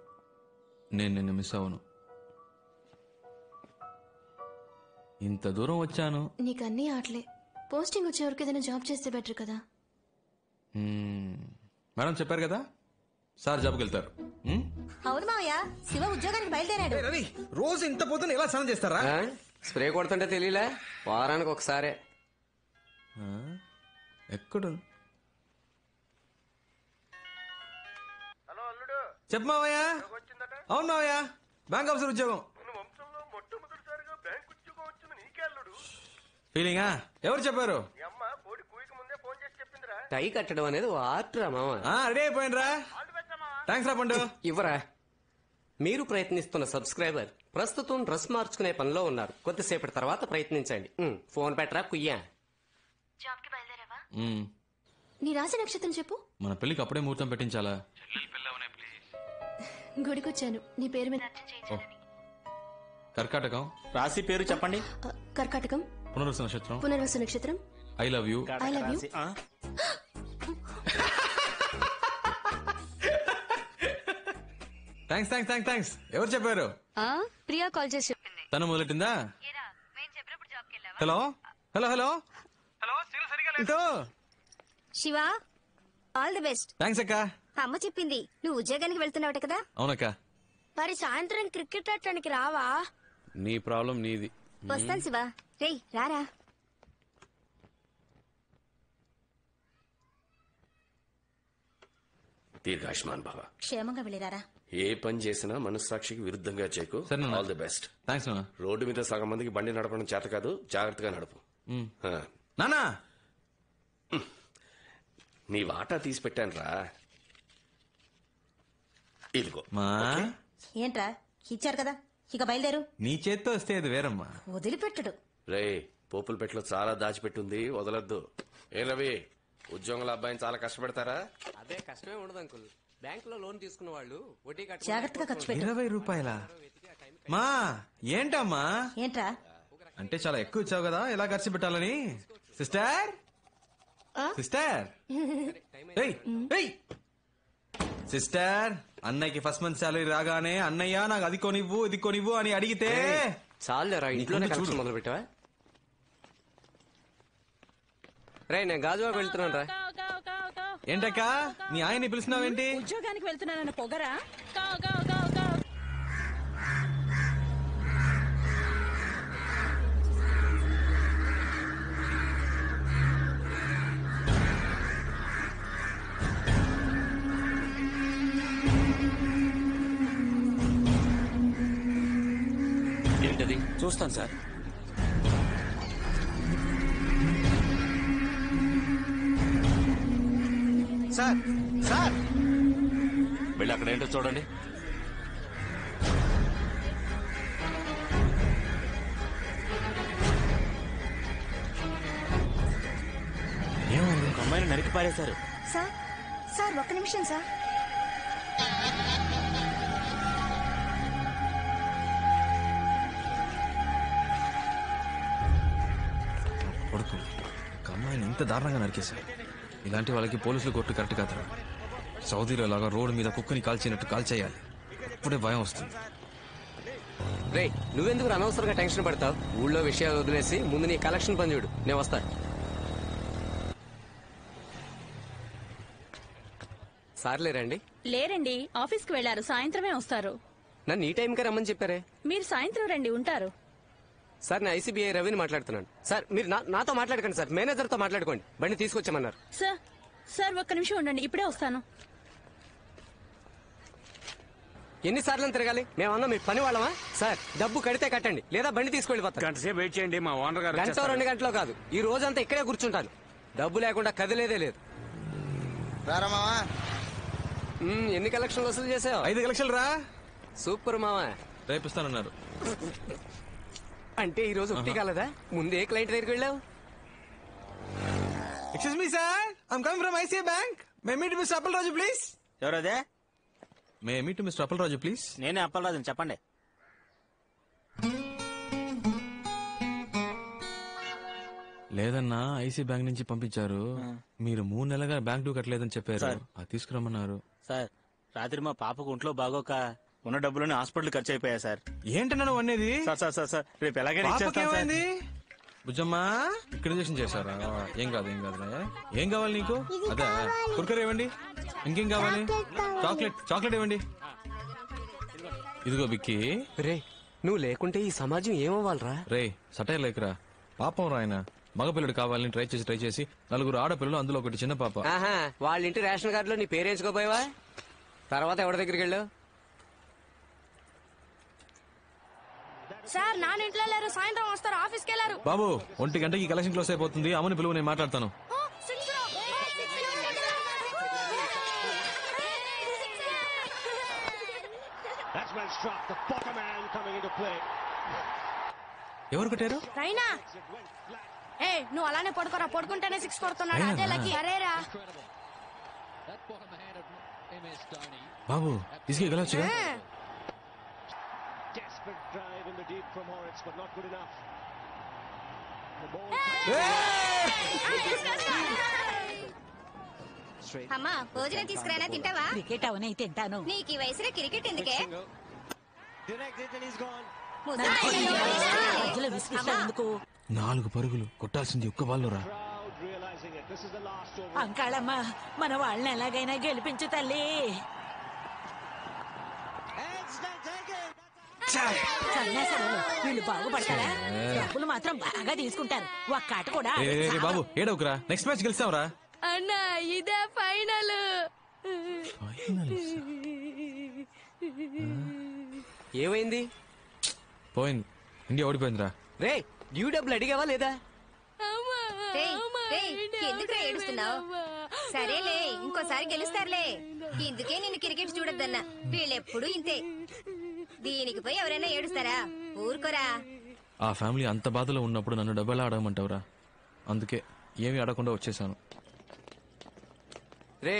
నేను నిన్ను మిస్ అవ్వను. ఇంత దూరం వచ్చాను. నీకు అన్నీ ఆటలే. పోస్టింగ్ వచ్చే వరకు ఏదైనా జాబ్ చేస్తే బెటర్ కదా. మేడం చెప్పారు కదా, సార్ జాబ్కి వెళ్తారు. అవును మావయ్య, శివ ఉద్యోగానికి బయలుదేరాడు. రవి, రోజు ఇంత పొద్దున ఎలా స్నానం చేస్తారా? స్ప్రే కొడుతుంటే తెలియలే, వారానికి ఒకసారే. ఎక్కడ? చెప్పు మావయ్య. అవును మావయ్య, బ్యాంక్ ఆఫీసర్ ఉద్యోగం. ఫీలింగా? ఎవరు చెప్పారు? టై కట్టడం అనేది ఆర్ట్ రా మామ. రెడీ అయిపోయినరా? థ్యాంక్స్ రా పండు. ఇవ్వరా. మీరు ప్రయత్నిస్తున్న సబ్స్క్రైబర్ ప్రస్తుతం డ్రెస్ మార్చుకునే పనిలో ఉన్నారు. కొద్దిసేపటి తర్వాత ప్రయత్నించండి. ఫోన్ పెట్టరా కుయ్యా. నీ రాశి నక్షత్రం చెప్పు. మన పెళ్లికి అప్పుడే ముహూర్తం పెట్టించాలా? గుడికొచ్చాను నీ పేరు మీద అర్చన చేయించాలని. కర్కాటకం. రాశి పేరు చెప్పండి. కర్కాటకం. పునర్వసు నక్షత్రం. పునర్వసు నక్షత్రం. I love you. I love you. Thanks thanks thanks thanks. ఎవరు చెప్పారు? ప్రియా కాల్ చేసి చెప్పింది. తను మొదలెట్టిందా? Hello hello hello hello. Shiva, all the best. Thanks అక్క. అమ్మ చెప్పింది నువ్వు ఉద్యోగానికి వెళ్తున్నావట కదా? అవునక్క. మరి సాయంత్రం క్రికెట్ ఆడటానికి రావా? నీ ప్రాబ్లం నీది. వస్తాను శివ. రేయ్ రారా. దీర్ఘాయుష్మాన్ భవ. క్షేమంగా వెళ్ళిరారా. ఏ పని చేసినా మనస్సాక్షికి విరుద్ధంగా చేయకు. All the best. థ్యాంక్స్ నాన్న. రోడ్డు మీద సగం మందికి బండి నడపడం చేత కాదు, జాగ్రత్తగా నడుపు. నానా, నీ వాటా తీసి పెట్టాను రా. ఇదిగో. మా ఏంట్రా ఇచ్చారు కదా, ఇక బయలుదేరు. నీ చేత్తో వస్తే అది వేరమ్మా. వదిలిపెట్టడు. రే, పోపుల పెట్టలో చాలా దాచిపెట్టుంది, వదలొద్దు. ఏ రవి, ఉద్యోగుల అబ్బాయిని చాలా కష్టపెడతారా? అదే కష్టమే ఉండదు అంకుల్. బ్యాంక్ లో లోన్ తీసుకున్న వాళ్ళు వడ్డీ జాగ్రత్తగా ఖర్చు పెట్టు. 20 రూపాయల? మా ఏంటమ్మా? ఏంట్రా అంటే చాలా ఎక్కువ ఇచ్చావు కదా, ఎలా ఖర్చు పెట్టాలని. సిస్టర్ సిస్టర్ సిస్టర్, అన్నయ్యకి ఫస్ట్ మంత్ శాలరీ రాగానే అన్నయ్య నాకు అది కొనివ్వు ఇది కొనివ్వు అని అడిగితే చాలేరా, ఇంట్లోనే కలెక్షన్ మొదలు పెట్టావా? రే, నేను గాజువాకు వెళ్తున్నాను రా. ఏంటక్క నీ ఆయన్ని పిలుస్తున్నావేంటి? ఉద్యోగానికి వెళ్తున్నానన్న పొగరా? ఏంటది? చూస్తాను సార్. సార్ సార్, వెళ్ళి అక్కడ ఏంటో చూడండి. ఏమైంది? ఒక అమ్మాయిని నరికి పారేశారు. సార్ సార్ ఒక్క నిమిషం సార్. కొడుకు ఒక అమ్మాయిని ఇంత దారుణంగా నరికేశారు. ఇలాంటి వాళ్ళకి పోలీసులు కొట్టు కరెక్ట్ కాదు. సౌదీలో లాగా రోడ్డు మీద కుక్కని కాల్చినట్టు కాల్చేయాలి. ఇప్పుడే భయం వస్తుంది. రే నువ్వెందుకు అనవసరంగా టెన్షన్ పడతావు? ఊళ్ళో విషయాలు వదిలేసి ముందు నీ కలెక్షన్ పని చూడు. నేను వస్తా. సార్లే రండి. లేరండి, ఆఫీస్కి వెళ్లారు, సాయంత్రమే వస్తారు. నన్ను ఈ టైంకే రమ్మని చెప్పారే. మీరు సాయంత్రం రండి, ఉంటారు. సార్ నేను ఐసీబీఐ రవిని మాట్లాడుతున్నాను. సార్ మీరు నాతో మాట్లాడకండి సార్, మేనేజర్తో మాట్లాడుకోండి. బండి తీసుకొచ్చామన్నారు. సార్ సార్ ఒక్క నిమిషం ఉండండి, ఇప్పుడే వస్తాను. ఎన్నిసార్లు తిరగాలి? మేమన్నా మీ పని వాళ్ళమా? సార్ డబ్బు కడితే కట్టండి, లేదా బండి తీసుకెళ్ళిపోతాను. గంటసేపు వెయిట్ చేయండి, మా ఓనర్ గారు గంట వచ్చేస్తారు. 2 గంటలో కాదు, ఈ రోజంతా ఇక్కడే కూర్చుంటాను. డబ్బు లేకుండా కదిలేదే లేదు. ఎన్ని కలెక్షన్లు వసూలు చేసావు? 5 లక్షలు రా. సూపర్ మావా. రేపిస్తానన్నారు. అంటే ఈ రోజు ఒకటి కాలదా? ముందే క్లయింట్ దగ్గరికి వెళ్ళావు. Excuse me sir, I'm coming from ICI bank. May meet mister Appalaraju please. ఎవరదే? May meet mister Appalaraju please. నేనే అప్పలరాజుని, చెప్పండి. లేదన్నా, ఐసీ బ్యాంక్ నుంచి పంపించారు. మీరు 3 నెలలుగా బ్యాంక్ డ్యూ కట్టలేదని చెప్పారు. అది తీసుకురమ్మన్నారు. సార్ రాత్రి మా పాపకు ఒంట్లో బాగోక ఉన్న డబ్బులని హాస్పిటల్ ఖర్చు అయిపోయా సార్. ఏంటన్నా నువ్వు అనేది? సార్ రేపు ఎలాగైనా ఇచ్చేస్తాను సార్. బుజ్జమ్మా, ఇక్కడ ఇంజక్షన్ చేశారా? ఏం కాదు ఏం కాదురా. ఏం కావాలి నీకు? అదే కుర్కర్ ఇవ్వండి. ఇంకేం కావాలి? చాక్లెట్ ఇవ్వండి. ఇదిగో బిక్కి. రే నువ్వు లేకుంటే ఈ సమాజం ఏమవ్వాలరా? రే సటైర్ లేకరా, పాపం రా ఆయన. మగపిల్లడు కావాలని ట్రై చేసి 4 ఆడపిల్లలు, అందులో ఒకటి చిన్న పాప. వాళ్ళ ఇంటి రేషన్ కార్డులో నీ పేరేంచుకోపోయావా? తర్వాత ఎవరి దగ్గరికి వెళ్ళావు? సార్ నాన్న ఇంట్లో లేరు, సాయంత్రం వస్తారు, ఆఫీస్కి వెళ్ళారు. బాబు 1 గంటకి కలెక్షన్ క్లోజ్ అయిపోతుంది. అమ్మని పిలువు, నేను మాట్లాడతాను. ఎవరు కొట్టారు? రైనా నువ్వు అలానే పడుకోరా, పడుకుంటేనే 6 కొడుతున్నాడు. అదే లక్కీ. అరేరా బాబు తీసుకెళ్ళొచ్చుగా. అమ్మా భోజనం తీసుకురానా, తింటావా? క్రికెట్ అవనే తింటాను. నీకు ఈ వయసులో క్రికెట్ ఎందుకే? మధ్యలో విసిగిస్తావెందుకు? 4 పరుగులు కొట్టాల్సింది ఒక్క బాల్లో రా. అంకాళమ్మ, మన వాళ్ళని ఎలాగైనా గెలిపించు తల్లి. సన్యాసాలు వీళ్ళు బాగుపడతారా? డబ్బులు మాత్రం బాగా తీసుకుంటారు. ఒక్క ఆట కూడా బాబు ఏడవకురా, నెక్స్ట్ మ్యాచ్ గెలిచావురా. అన్నా ఇదే ఫైనల్. ఏమైంది? పోయింది, ఇండియా ఓడిపోయిందిరా. రే డ్యూ డబ్బులు అడిగావా లేదా? ఎందుకు ఏడుస్తున్నావు? సరేలే, ఇంకోసారి గెలుస్తారులే. ఇందుకే నిన్ను క్రికెట్ చూడొద్దన్నా. వీళ్ళెప్పుడు ఇంతే. దీనికి పోయి ఎవరైనా ఏడుస్తారా? ఊరుకోరా. ఆ ఫ్యామిలీ అంత బాధలో ఉన్నప్పుడు నన్ను డబ్బు ఎలా అడగమంటావురా? అందుకే ఏమీ అడగకుండా వచ్చేసాను. రే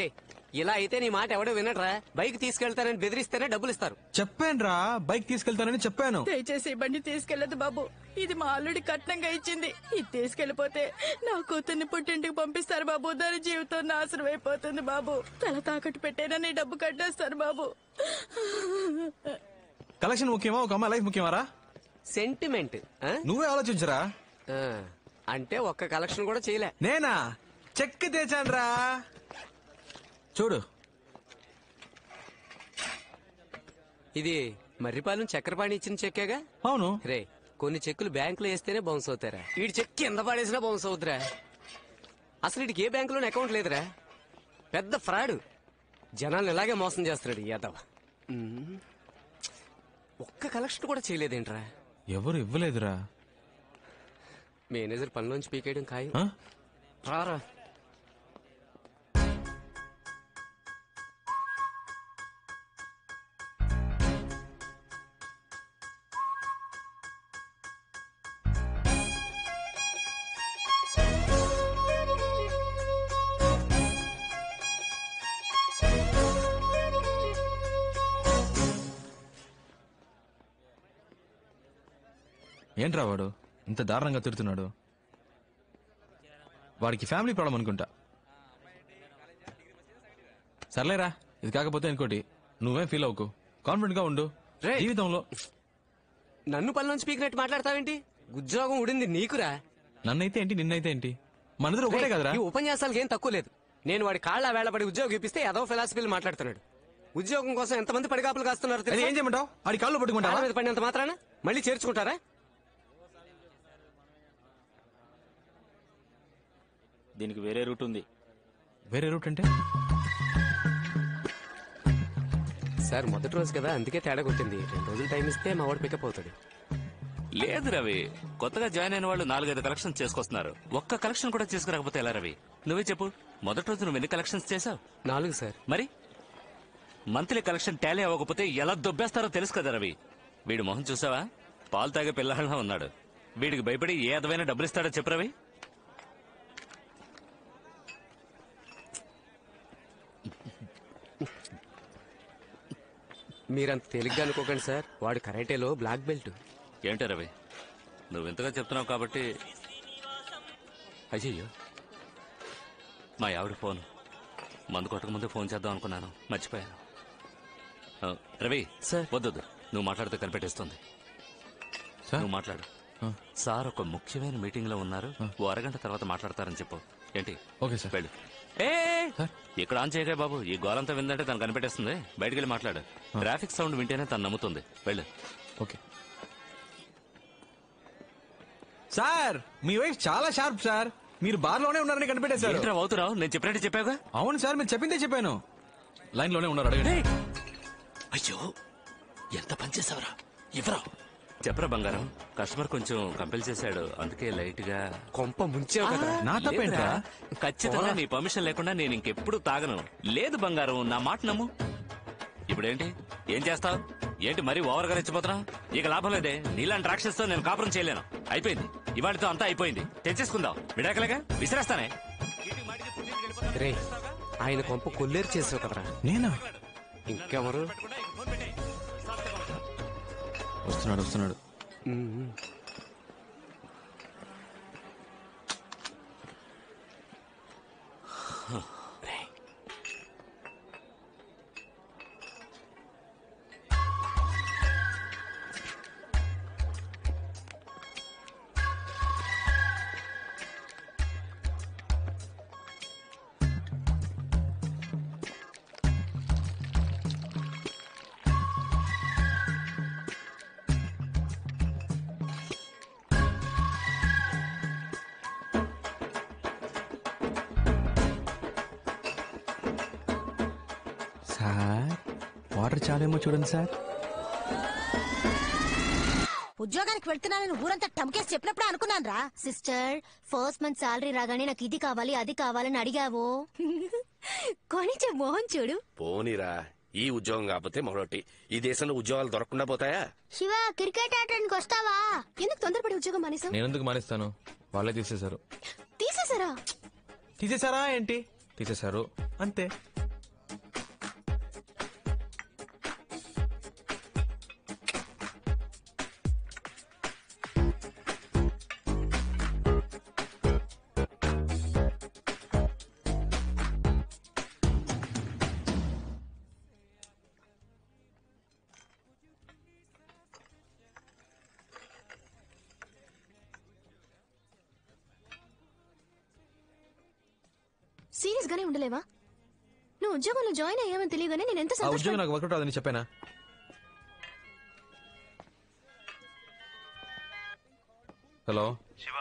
ఇలా అయితే నీ మాట ఎవడో వినట్రా. బైక్ తీసుకెళ్తానని బెదిరిస్తేనే డబ్బులు ఇస్తారు. చెప్పానురా, బైక్ తీసుకెళ్తానని చెప్పాను. దయచేసి బండి తీసుకెళ్లదు బాబు, ఇది మా అల్లుడి కట్నంగా ఇచ్చింది. ఇది తీసుకెళ్లిపోతే నా కూతుర్ని పుట్టింటికి పంపిస్తారు బాబు. దాని జీవితం నాశనం అయిపోతుంది బాబు. తల తాకట్టు పెట్టేనా నీ డబ్బు కట్టేస్తారు బాబు. కలెక్షన్ ముఖ్యమా, ఒక అమ్మాయి లైఫ్ ముఖ్యమారా? సెంటిమెంట్ నువ్వే ఆలోచించరా. అంటే ఒక్క కలెక్షన్ కూడా చేయలే. నేనా చెక్ తెచ్చానురా, చూడు. ఇది మర్రిపాలెం చక్రపాణి ఇచ్చిన చెక్కేగా? అవును. రే కొన్ని చెక్కులు బ్యాంకులో వేస్తేనే బౌన్స్ అవుతారా? వీడి చెక్ కింద పడేసినా బౌన్స్ అవుతురా. అసలు వీడికి ఏ బ్యాంకులోనే అకౌంట్ లేదురా. పెద్ద ఫ్రాడ్. జనాలను ఇలాగే మోసం చేస్తున్నాడు యాదవ్. ఒక్క కలెక్షన్ కూడా చేయలేదేంట్రా? ఎవరు ఇవ్వలేదురా. మేనేజర్ పనిలోంచి పీకేయడం ఖాయం. రారా. ఏంట్రా వాడు ఇంత దారుణంగా తిడుతున్నాడు? వాడికి ఫ్యామిలీ ప్రాబ్లం అనుకుంటా. సర్లేరా, ఇది కాకపోతే ఇంకోటి. నువ్వేం ఫీల్ అవ్వకు, కాన్ఫిడెంట్ గా ఉండు. జీవితంలో నన్ను పనిలోంచి పీకినట్టు మాట్లాడతావేంటి? ఉద్యోగం ఉడింది నీకురా. నన్నైతే ఏంటి, నిన్నైతే ఏంటి, మనదిలో ఒకటే కదరా. ఈ ఉపన్యాసాలకు ఏం తక్కువ లేదు. నేను వాడి కాళ్ళ వేళపడి ఉద్యోగం ఇప్పిస్తే ఏదో ఫిలాసఫీలు మాట్లాడుతున్నాడు. ఉద్యోగం కోసం ఎంతమంది పడిగాపులు కాస్తున్నారు తెలుసా? ఏం చేయమంటావు? ఆడి కాళ్ళు పట్టుకుంటావా? కాళ్ళ మీద పడినంత మాత్రాన మళ్ళీ చేర్చుకుంటారా? దీనికి వేరే రూట్ ఉంది. వేరే రూట్ అంటే? సార్ మొదటి రోజు కదా, అందుకే తేడా కొట్టింది. 2 రోజులు టైం ఇస్తే మా వాడు పికప్ అవుతాడు. లేదు రవి, కొత్తగా జాయిన్ అయిన వాళ్ళు 4-5 కలెక్షన్స్ చేసుకొస్తున్నారు. ఒక్క కలెక్షన్ కూడా చేసుకురాకపోతే ఎలా రవి? నువ్వే చెప్పు, మొదటి రోజు నువ్వు ఎన్ని కలెక్షన్స్ చేసావు? 4 సార్. మరి మంత్లీ కలెక్షన్ టాలీ అవ్వకపోతే ఎలా దొబ్బేస్తారో తెలుసు కదా రవి. వీడి మొహం చూసావా? పాలు తాగే పిల్లలా ఉన్నాడు. వీడికి భయపడి ఏ అదమైన డబ్బులు ఇస్తాడో చెప్పు రవి. మీరంత తేలిగ్గా అనుకోకండి సార్, వాడు కరాటేలో బ్లాక్ బెల్ట్. ఏంటో రవి, నువ్వు ఇంతగా చెప్తున్నావు కాబట్టి. అయ్యయ్యో, మా ఆవిడ ఫోన్. మందు కొట్టక ముందే ఫోన్ చేద్దాం అనుకున్నాను, మర్చిపోయాను. రవి సార్, వద్దొద్దు, నువ్వు మాట్లాడితే కనిపెట్టేస్తుంది. నువ్వు మాట్లాడు. సార్ ఒక ముఖ్యమైన మీటింగ్ లో ఉన్నారు, ఓ అరగంట తర్వాత మాట్లాడతారని చెప్పు. ఏంటి? Okay sir. వెళ్ళు. ఇక్కడ ఆన్ చేయగా బాబు, ఈ గోలంతా విందంటే తను కనిపెట్టేస్తుంది. బయటికి వెళ్ళి మాట్లాడు. ట్రాఫిక్ సౌండ్ వింటేనే తను నమ్ముతుంది. వెళ్ళు. ఓకే సార్, మీ వైఫ్ చాలా షార్ప్ సార్. మీరు బార్ లోనే ఉన్నారని కనిపెట్టేశారు. అవుతున్నావు, నేను చెప్పినట్టు చెప్పావుగా. అవును సార్, మీరు చెప్పిందే చెప్పాను. లైన్ లోనే ఉన్నారు, అడగండి. అయ్యో, ఎంత పనిచేసావరా? ఇవ్వరా? చెప్పరా బంగారం. కస్టమర్ కొంచెం కంపెల్ చేశాడు, అందుకే లైట్ గా కొంప ముంచావు కదా. నా తప్పేంట్రా? ఖచ్చితంగా నీ పర్మిషన్ లేకుండా నేను ఇంకెప్పుడు తాగను. లేదు బంగారం, నా మాట నమ్ము. ఇప్పుడేంటి, ఏం చేస్తావు? ఏంటి మరీ ఓవర్ గా రెచ్చిపోతున్నావు? ఇక లాభం లేదే, నీలాంటి రాక్షసుతో నేను కాపురం చేయలేను. అయిపోయింది, ఇవాళతో అంతా అయిపోయింది. తెచ్చేసుకుందాం, విడాకలేగా విసిరేస్తానే. రే, ఆయన కొంప కొల్లేరు చేసావు కదరా. నేనా? ఇంకెవరు? వస్తున్నాడు. సార్, వాటర్ చాలేమో చూడండి సార్. ఉద్యోగానికి వెళ్తున్నానని ఊరంతా టమ్కేసి చెప్పినప్పుడే అనుకున్నాను రా. సిస్టర్, ఫస్ట్ మంత్ సాలరీ రాగానే నాకు ఇది కావాలి అది కావాలని అడిగావు. కొనిచ్చే మోహన్ చూడు. పోనీరా, ఈ ఉద్యోగం కాకపోతే మరొకటి. ఈ దేశంలో ఉద్యోగాలు దొరకకుండా పోతాయా? శివ, క్రికెట్ ఆడడానికి వస్తావా? ఎందుకు తొందరపడి ఉద్యోగం మానేసావు? నేను ఎందుకు మానేస్తాను? వాళ్ళే తీసేశారు. తీసేసారా ఏంటి? తీసేశారు అంతే. సీరియస్ గానే ఉండలేవా? నువ్వు ఉద్యోగంలో జాయిన్ అయ్యామని తెలియగానే నేను ఎంత ఉద్యోగం నాకు వర్కౌట్ అవుతుందని చెప్పానా? హలో శివ,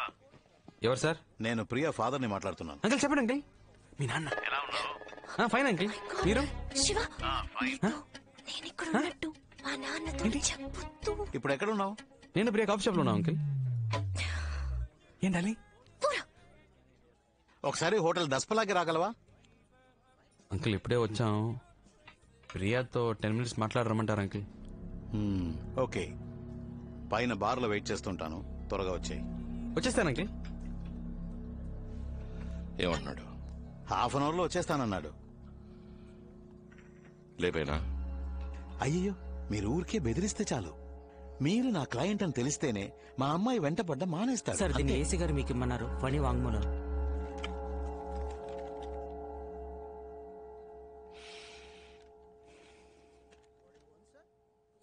ఎవరు సార్? నేను ప్రియా ఫాదర్ ని మాట్లాడుతున్నాను. అంకుల్ చెప్పండి అంకుల్. మీ నాన్న ఎలా ఉన్నావు? Fine uncle. మీరు? శివ, నేను ఇక్కడ ఉన్నట్టు మా నాన్నతో చెప్పొద్దు. ఇప్పుడు ఎక్కడ ఉన్నావు? నేను ప్రియా కాఫీ షాప్ లో ఉన్నా అంకుల్. ఏంటని? ఒకసారి హోటల్ దస్పలాకి రాగలవా? అంకుల్ ఇప్పుడే వచ్చాం. ప్రియాతో 10 minutes మాట్లాడరమ్మంటారు అంకుల్. ఓకే, పైన బార్లో వెయిట్ చేస్తుంటాను, త్వరగా వచ్చాయి. వచ్చేస్తాను అంకుల్. ఏమన్నాడు? హాఫ్ అన్ అవర్ లో వచ్చేస్తానన్నాడు. లేపేనా? అయ్యో, మీరు ఊరికే బెదిరిస్తే చాలు. మీరు నా క్లయింట్ అని తెలిస్తేనే మా అమ్మాయి వెంట పడ్డ మానేస్తాడు. సార్, దీన్ని ఏసీ గారు మీకు ఇమ్మన్నారు. పని వాంగ్మూలం.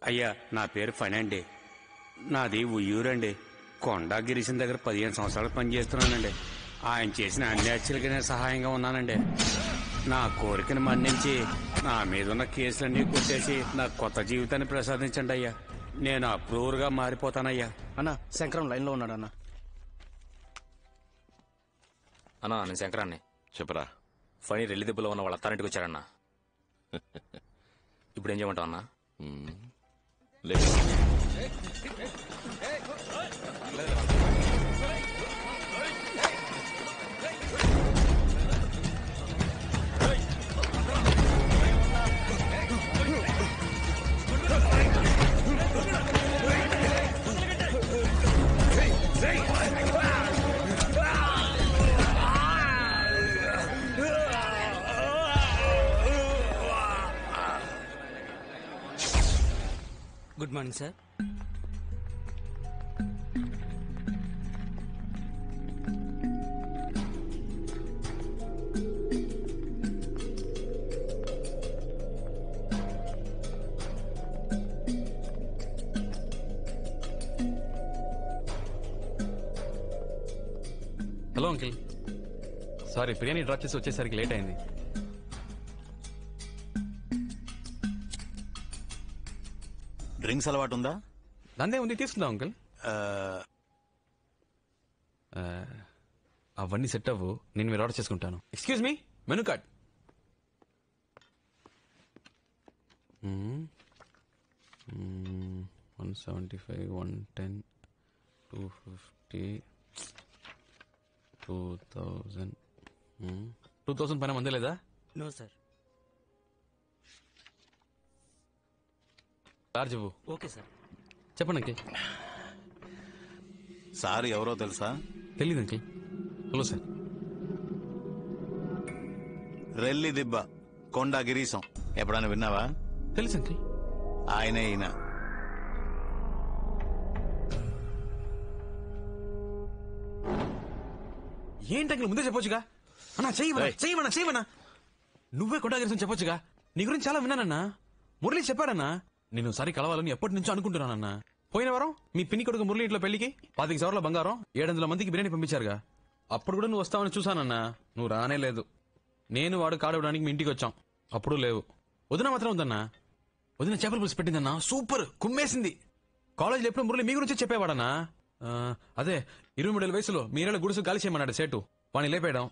అయ్యా నా పేరు ఫణండి. నాది ఉయ్యూరండి. కొండా గిరీశం దగ్గర 15 సంవత్సరాలు పనిచేస్తున్నానండి. ఆయన చేసిన అన్ని హత్యలకి నేను సహాయంగా ఉన్నానండి. నా కోరికను మన్నించి నా మీద ఉన్న కేసులన్నీ కొట్టేసి నాకు కొత్త జీవితాన్ని ప్రసాదించండి అయ్యా. నేను అప్రూవర్గా మారిపోతానయ్యా. అన్నా శంకరం లైన్ లో ఉన్నాడు అన్న. అన్నా నేను శంకరాన్ని. చెప్పరా. ఫణి రెల్లి దెబ్బలో ఉన్న వాళ్ళ అత్తారింటికి వచ్చారన్నా. ఇప్పుడు ఏం చేయమంటావు అన్నా? లేదు good morning sir. Hello uncle, sorry biryani drop చేసి వచ్చేసరికి లేట్ అయింది. డ్రింక్స్ అలవాటు ఉందా? నందే ఉంది, తీసుకుందాం అంకుల్. అవన్నీ సెట్ అవ్వు, నేను మీరు ఆర్డర్ చేసుకుంటాను. Excuse me, menu card. 175, 110, 250, 2000. 2000 పైన మందే లేదా? No sir. చార్జ్ ఇవ్వు. Okay sir. చెప్పండి అంకిల్. సార్ ఎవరో తెలుసా? తెలీదు అంకిల్. Hello sir. రెల్లి దిబ్బ కొండా గిరీశం ఎప్పుడైనా విన్నావా? తెలుసు అంకిల్. ఆయనే ఈయన. ఏంటి అంకిల్ ముందే చెప్పొచ్చుగా? అన్నా చెయ్యమన్నా. నువ్వే కొండా గిరీశం చెప్పొచ్చుగా. నీ గురించి చాలా విన్నానన్నా. మురళి చెప్పారన్నా. నేను సరి కలవాలని ఎప్పటి నుంచో అనుకుంటున్నానన్నా. పోయిన వారం మీ పిన్ని కొడుకు మురళి ఇంట్లో పెళ్లికి 25 సవర్ల బంగారం 700 మందికి బిర్యానీ పంపించారుగా. అప్పుడు కూడా నువ్వు వస్తావని చూసానన్నా. నువ్వు రానే లేదు. నేను వాడు కాడవడానికి మీ ఇంటికి వచ్చాం. అప్పుడు లేవు. వదిన మాత్రం ఉందన్నా. వదిన చేపల పులుసు పెట్టిందన్నా, సూపర్ కుమ్మేసింది. కాలేజీలో ఎప్పుడు మురళి మీ గురించి చెప్పేవాడన్నా. అదే 23 వయసులో మీరేళ్ళ గుడుసు గాలి చేయమన్నాడు సేటు. వాణ్ణి లేపేయడం.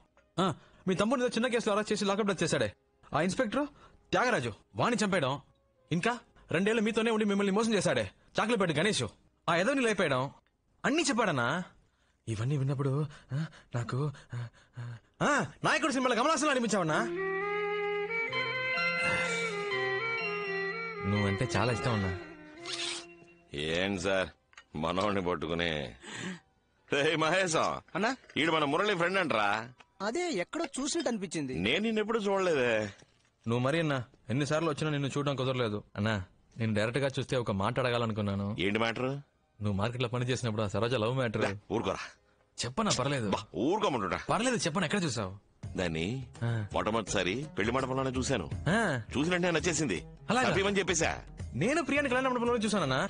మీ తమ్ముడిని చిన్న కేసులో అరెస్ట్ చేసి లాకప్ డెత్ చేశాడే ఆ ఇన్స్పెక్టర్ త్యాగరాజు, వాణ్ణి చంపేయడం. ఇంకా 2 ఏళ్ళు మీతోనే ఉండి మిమ్మల్ని మోసం చేశాడే చాక్లెట్ గణేష్, ఆ ఎదవని లేపేయడం. అన్నీ చెప్పాడన్నా. ఇవన్నీ విన్నప్పుడు నాకు నాయకుడు సినిమాలో కమలాసనం అనిపించావన్నా. నువ్వంటే చాలా ఇష్టం అన్నా. ఏం సార్ మనోడిని పట్టుకుని మహేశం అన్నా ఈడు మన మురళి ఫ్రెండ్ అంటరా? అదే ఎక్కడో చూసినట్టు అనిపించింది. నేను నిన్నెప్పుడు చూడలేదే. నువ్వు మరి అన్నా ఎన్నిసార్లు వచ్చినా నిన్ను చూడడం కుదరలేదు అన్నా. నేను డైరెక్ట్ గా చూస్తే ఒక మాట అడగాలనుకున్నాను. ఏంటి మ్యాటర్? నువ్వు మార్కెట్ లో పని చేసినప్పుడు ఆ సరోజ లవ్ మ్యాటర్. ఊరుకోరా. చెప్పనా? పర్లేదు. ఊరుకోమంటుంటా. పర్లేదు చెప్పను. ఎక్కడ చూసావు దాన్ని? మొట్టమొదటిసారి పెళ్లి మండపంలోనే చూశాను. చూసినట్టే నచ్చేసింది. అని చెప్పేశా. నేను ప్రియాని కళ్యాణ మండపంలో చూసానన్నా.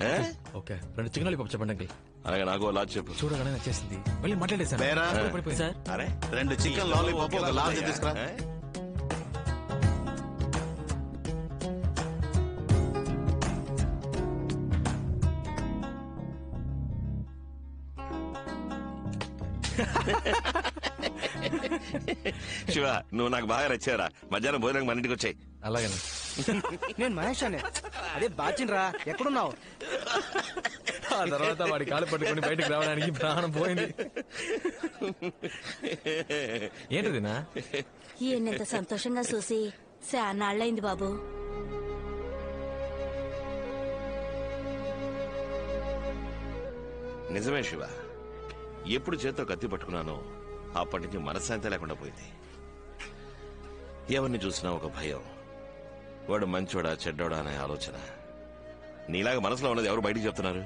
ఓకే 2 చికెన్ లాలీపాప్ చెప్పండి. అలాగే నాకు లాజ్ చెప్పు. చూడగానే నచ్చేసింది. వెళ్ళి మాట్లాడేసాను. 2 చికెన్ లాలీపాప్ ఒక లార్జ్ తీసుకురా. శివ నువ్వు నాకు బాగా నచ్చారా. మధ్యాహ్నం భోజనం మన ఇంటికి వచ్చాయి. అలాగే. నేను మహేష్ అనే. అదే బాచిన్రా, ఎక్కడున్నావు? ఆ తర్వాత వాడి కాలు పట్టుకుని బయటకు రావడానికి ప్రాణం పోయింది. ఏంటిదినా? ఈయనంత సంతోషంగా చూసి శానాళ్ళైంది బాబు. నిజమే శివ, ఎప్పుడు చేత్తో కత్తి పట్టుకున్నానో అప్పటి నుంచి మనశ్శాంతి లేకుండా పోయింది. ఎవరిని చూసినా ఒక భయం. వాడు మంచోడా చెడ్డోడా అనే ఆలోచన. నీలాగా మనసులో ఉన్నది ఎవరు బయటికి చెప్తున్నారు?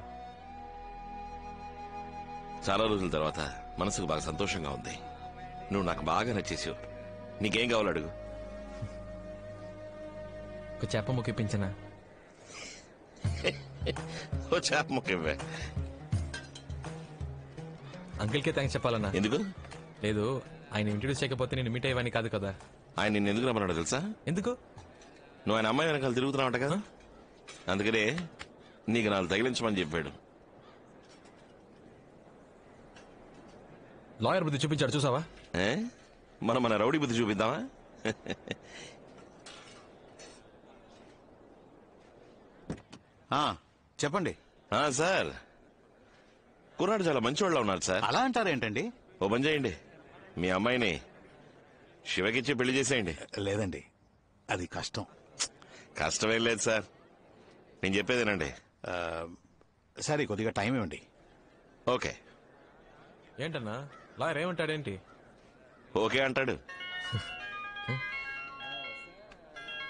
చాలా రోజుల తర్వాత మనసుకు బాగా సంతోషంగా ఉంది. నువ్వు నాకు బాగా నచ్చేసావు. నీకేం కావాలి అడుగు. ఒక చేప ముక్కిపించనా? చేప ముక్క ఇవ్వే. అంకిల్ కే థ్యాంక్స్ చెప్పాలన్నా. ఎందుకు? లేదు, ఆయన ఇంట్రడ్యూస్ చేయకపోతే నేను మీట్ అయ్యేవాని కాదు కదా. ఆయన నిన్ను ఎందుకు రమ్మన్నాడు తెలుసా? ఎందుకు? నువ్వు ఆయన అమ్మాయి వెనకాల తిరుగుతున్నావంట కదా, అందుకనే నీకు నాలుగు తగిలించమని చెప్పాడు. లాయర్ బుద్ధి చూపించాడు చూసావా? మనం మన రౌడీ బుద్ధి చూపిద్దామా? చెప్పండి సార్. కుర్రాడు చాలా మంచివాళ్ళ ఉన్నారు సార్. అలా అంటారేంటండి? ఓ పని చేయండి, మీ అమ్మాయిని శివకిచ్చి పెళ్లి చేసేయండి. లేదండి, అది కష్టం. కష్టమేం లేదు సార్, నేను చెప్పేదేనండి. సరే, కొద్దిగా టైం ఇవ్వండి. ఓకే. ఏంటన్నా లాయర్ ఏమంటాడేంటి? ఓకే అంటాడు.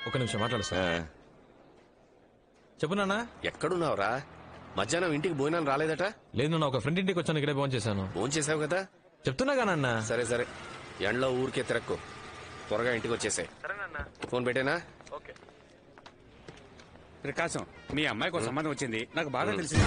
ఒక నిమిషం మాట్లాడుస్తా. చెప్పు నాన్న. ఎక్కడున్నావురా? మధ్యాహ్నం ఇంటికి భోజనం రాలేదట? లేదు నాన్న, ఒక ఫ్రెండ్ ఇంటికి వచ్చాను, ఇక్కడే ఫోన్ చేశాను. ఫోన్ చేసావు కదా? చెప్తున్నాగా నాన్న. సరే సరే, ఎండలో ఊరికే తిరక్కు, త్వరగా ఇంటికి వచ్చేసాయి. ఫోన్ పెట్టేనా? ఓకే. ప్రకాశం, మీ అమ్మాయికి ఒక సంబంధం వచ్చింది, నాకు బాగా తెలిసింది.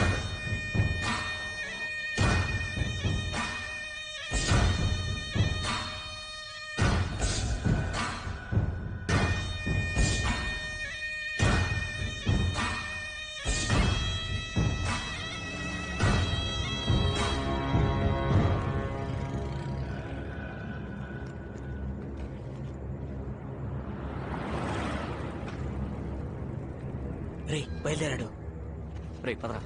రే బయలుదేరాడు. రే పదరా.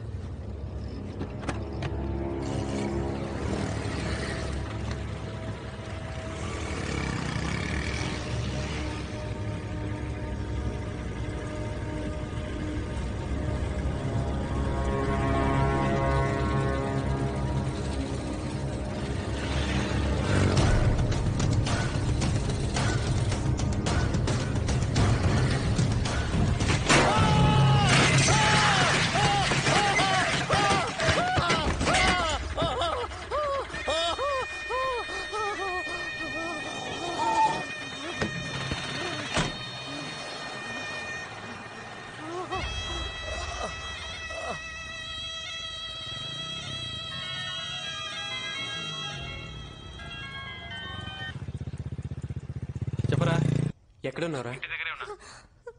చెప్పరా, ఎక్కడున్నారా?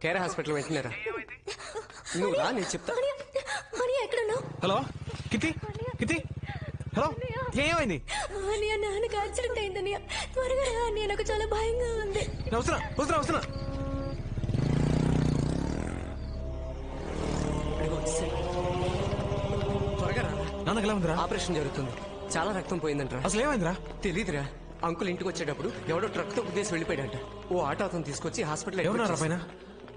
కేరా హాస్పిటల్ వెంటనేరా. నువ్వు రా, నేను చెప్తా. హలో కితి, కితి, హలో, ఏమైంది? నాన్నకి యాక్సిడెంట్ అయిందని త్వరగా రా అన్నయ్య, నాకు చాలా భయంగా ఉంది. వస్తున్నా వస్తున్నా వస్తున్నా. త్వరగా రా. నాన్నకి ఎలా ఉందిరా? ఆపరేషన్ జరుగుతుంది, చాలా రక్తం పోయిందంటరా. అసలు ఏమైందిరా? తెలీదురా. అంకుల్ ఇంటికి వచ్చేటప్పుడు ఎవడో ట్రక్ తో గుద్దేసి వెళ్ళిపోయాడంట. ఓ ఆటో అతను తీసుకొచ్చి హాస్పిటల్. ఎవరున్నారా పైన?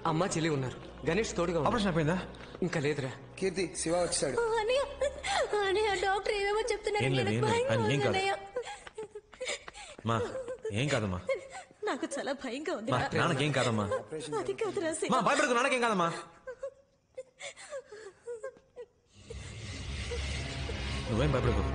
అమ్మ చెల్లి ఉన్నారు. గణేష్ తోడుగా. ఆపరేషన్ అయిపోయిందా? ఇంకా లేదురా. కీర్తి, శివ వచ్చాడు. అన్నయ్య డాక్టర్ ఏమేమో చెప్తున్నారు, ఏం లేదు, నాకు ఏం లేదు. భయంగా అది ఏం ఉంది కాదు. అన్నయ్య. మా ఏం కాదమ్మా. నాకు చాలా భయంగా ఉంది. మా నాన్నకేం కాదమ్మా. అది కాదురా శివ. మా భయపడకు, నాన్నకేం కాదమ్మా. నువ్వేం భయపడకు.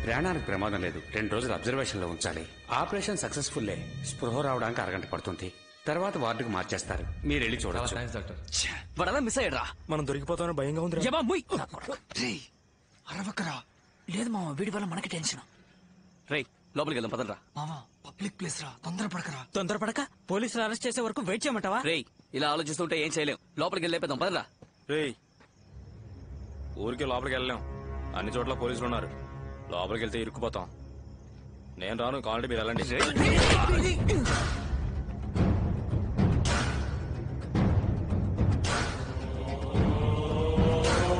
ప్రాణానికి ప్రమాదం లేదు, 2 రోజులు అబ్జర్వేషన్ లో ఉంచాలి. ఆపరేషన్ సక్సెస్ఫుల్లే. స్పృహ రావడానికి అరగంట పడుతుంది, తర్వాత వార్డుకు మార్చేస్తారు. మీరు వెళ్ళి చూడవచ్చు. వాడలా మిస్ అయ్యాడ్రా. మనం దొరికిపోతామని భయంగా ఉంది. అరవకరా. లేదు మామ, వీడి వల్ల మనకి టెన్షన్. రేయ్ లోపలికి వెళ్దాం పదరా. మామా, పబ్లిక్ ప్లేస్ రా, తొందరపడకరా. తొందరపడక పోలీసులు అరెస్ట్ చేసే వరకు వెయిట్ చేయమంటావా? రేయ్ ఇలా ఆలోచిస్తుంటే ఏం చేయలేం, లోపలికి వెళ్ళేద్దాం పదరా. రేయ్ ఊరికే లోపలికి వెళ్ళలేం, అన్ని చోట్ల పోలీసులు ఉన్నారు. లోపలికి వెళ్తే ఇరుక్కుపోతాం. నేను రాను, కావాలంటే మీరు వెళ్ళండి.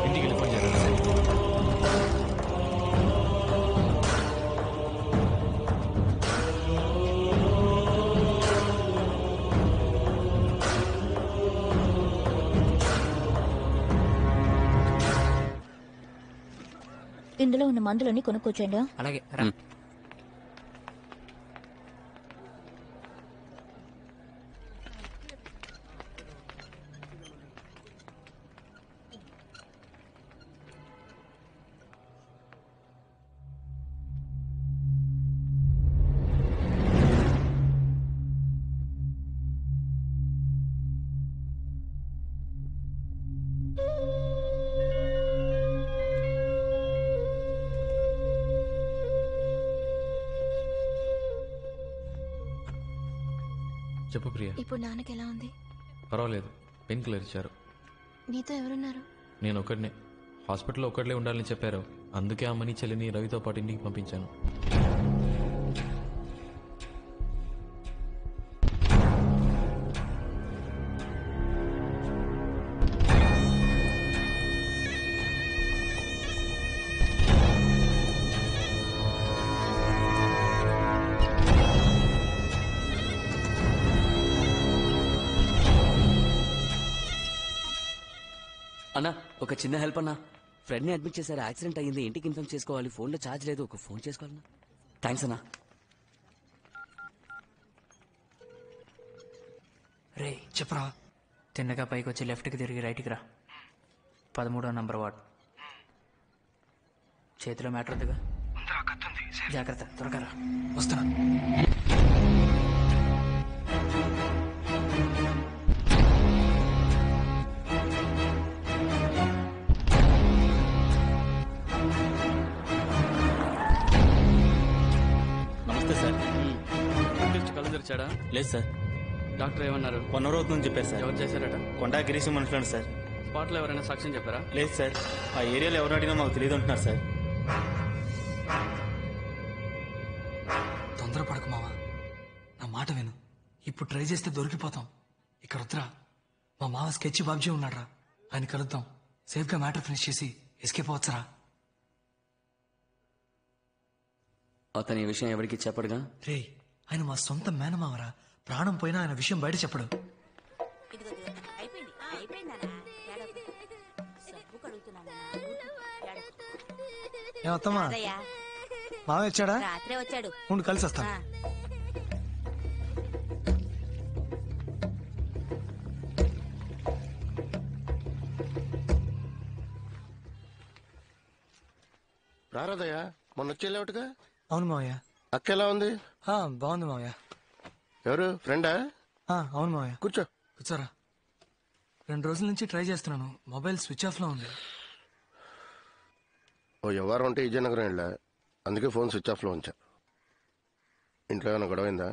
ఇంటికి వెళ్ళి ఫోన్ చేయాలి. ఇందులో ఉన్న మందులన్నీ కొనుక్కొచ్చండి. అలాగే రా. చెప్పు ప్రియా. ఇప్పుడు నాన్నకి ఎలా ఉంది? పర్వాలేదు, పెయిన్ కిల్లర్ ఇచ్చారు. నీతో ఎవరున్నారు? నేను ఒక్కడినే. హాస్పిటల్లో ఒక్కడలే ఉండాలని చెప్పారు. అందుకే అమ్మని చెల్లిని రవితో పాటు ఇంటికి పంపించాను. అన్నా ఒక చిన్న హెల్ప్ అన్నా. ఫ్రెండ్ ని అడ్మిట్ చేశారు, యాక్సిడెంట్ అయ్యింది, ఇంటికి ఇన్ఫార్మ్ చేసుకోవాలి. ఫోన్ లో ఛార్జ్ లేదు, ఒక ఫోన్ చేసుకోవాలన్నా. థ్యాంక్స్ అన్నా. రే చెప్పరా. తిన్నగా పైకి వచ్చి లెఫ్ట్కి తిరిగి రైట్కి రా. 13వ నంబర్ వార్డ్. చేతిలో మ్యాటర్ ఉందిగా, జాగ్రత్త, త్వరగా రా. వస్తున్నా. నమస్తే సార్. కళ్ళు తెరిచాడా? లేదు సార్. డాక్టర్ ఏమన్నారు? 1 అవర్ అవుతుందని చెప్పారు సార్. ఎవరు చేశారట? కొండా గిరీశం మనుషులు సార్. స్పాట్లో ఎవరైనా సాక్ష్యం చెప్పారా? లేదు సార్. ఆ ఏరియాలో ఎవరు అడిగినా మాకు తెలియదు అంటున్నారు సార్. తొందరపడకు మావా, నా మాట విను. ఇప్పుడు ట్రై చేస్తే దొరికిపోతాం. ఇక్కడ వద్దురా. మా మావ స్కెచ్ బాబ్జీ ఉన్నాడ్రా, ఆయన కలుద్దాం. సేఫ్గా మ్యాటర్ ఫినిష్ చేసి ఎస్కేప్ అవచ్చురా. అతని విషయం ఎవరికి చెప్పడుగా? రే, ఆయన మా సొంత మేనమావరా. ప్రాణం పోయినా ఆయన విషయం బయట చెప్పడు. ఏమత్తమ్మా, మావ వచ్చాడా? రాత్రే వచ్చాడు. ఉండు కలిసి వస్తాను. రారాదయ్య, మొన్న వచ్చేలేవుగా. అవును మావయ్య. అక్క ఎలా ఉంది? బాగుంది మావయ్య. ఎవరు ఫ్రెండా? అవును మావయ్య. కూర్చో. కూర్చోరా. 2 రోజుల నుంచి ట్రై చేస్తున్నాను, మొబైల్ స్విచ్ ఆఫ్ లో ఉంది. ఓ ఎవరు ఉంటే విజయనగరం వెళ్ళా, అందుకే ఫోన్ స్విచ్ ఆఫ్ లో ఉంచా. ఇంట్లో ఏమైనా గొడవైందా?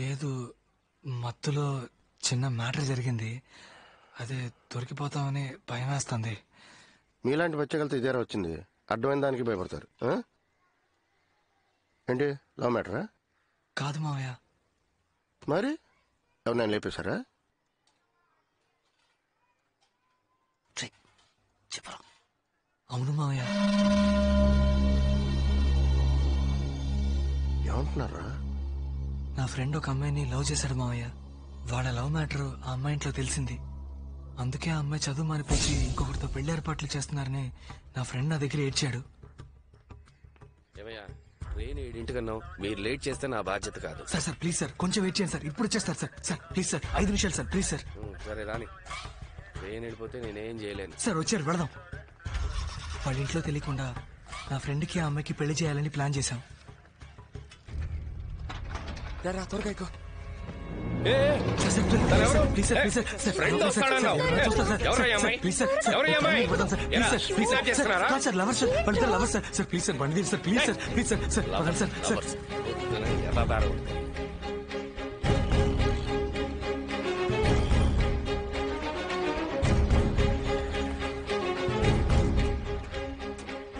లేదు, మత్తులో చిన్న మ్యాటర్ జరిగింది. అదే దొరికిపోతామని భయం వేస్తుంది. మీలాంటి బచ్చగలతో ఇదేరా వచ్చింది. అడ్డమైన దానికి భయపడతారు. ఏంటి, లవ్ మ్యాటరా? కాదు మావయ్య. మరి ఎవరు లేపేశారా? అవును మావయ్య. ఏమంటున్నారా? నా ఫ్రెండ్ ఒక అమ్మాయిని లవ్ చేశాడు మావయ్య. వాళ్ళ లవ్ మ్యాటర్ ఆ అమ్మాయి ఇంట్లో తెలిసింది. అందుకే ఆ అమ్మాయి చదువు మానిపించి ఇంకొకరితో పెళ్లి ఏర్పాట్లు చేస్తున్నారని నా ఫ్రెండ్ నా దగ్గర ఏడ్చాడు. ఏమయ్యా, ట్రైన్ 7 మీరు లేట్ చేస్తే నా బాధ్యత కాదు. సార్ ప్లీజ్ సార్, కొంచెం వెయిట్ చేయండి సార్. ఇప్పుడు వచ్చేస్తారు సార్. ప్లీజ్ సార్, 5 నిమిషాలు సార్, ప్లీజ్ సార్. సరే రాని. ట్రైన్ వెళ్ళిపోతే నేనేం చేయలేను. సార్ వచ్చారు, వెళదాం. వాళ్ళ ఇంట్లో తెలియకుండా నా ఫ్రెండ్కి ఆ అమ్మాయికి పెళ్లి చేయాలని ప్లాన్ చేశాం. త్వరగా ఎక్కువ.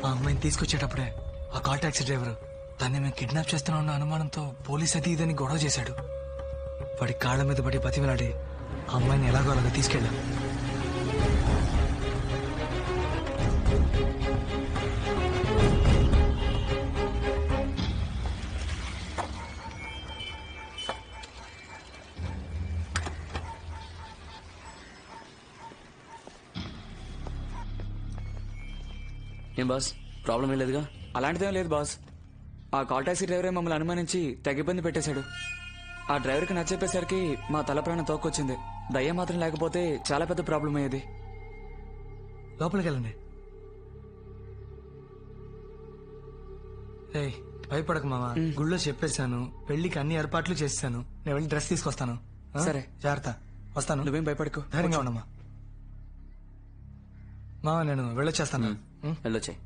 ఆ అమ్మాయిని తీసుకొచ్చేటప్పుడే ఆ కాల్ టాక్సీ డ్రైవర్ తన్ని మేము కిడ్నాప్ చేస్తున్నామన్న అనుమానంతో పోలీస్ అది ఇదని గొడవ చేశాడు. వాడి కాళ్ళ మీద పడి బతిమలాడి ఆ అమ్మాయిని ఎలాగో అలాగా తీసుకెళ్ళాం. ఏం బాస్ ప్రాబ్లం ఏం లేదుగా? అలాంటిదేం లేదు బాస్. ఆ కాల్ టాక్సీ డ్రైవరే మమ్మల్ని అనుమానించి తెగ ఇబ్బంది పెట్టేశాడు. ఆ డ్రైవర్కి నచ్చెప్పేసరికి మా తల ప్రాణం తోక్కొచ్చింది. దయ్యం మాత్రం లేకపోతే చాలా పెద్ద ప్రాబ్లం అయ్యేది. లోపలికి వెళ్ళండి. ఏయ్ భయపడకు మామ, గుళ్ళో చెప్పేశాను, పెళ్లికి అన్ని ఏర్పాట్లు చేశాను. నేను వెళ్ళి డ్రెస్ తీసుకొస్తాను. ఆ? సరే. జాగ్రత్త, వస్తాను. నువ్వేం భయపడకు. ధైర్యంగా ఉండమ్మా. మామ నేను వెళ్ళొచ్చేస్తాను. వెళ్ళొచ్చాయి.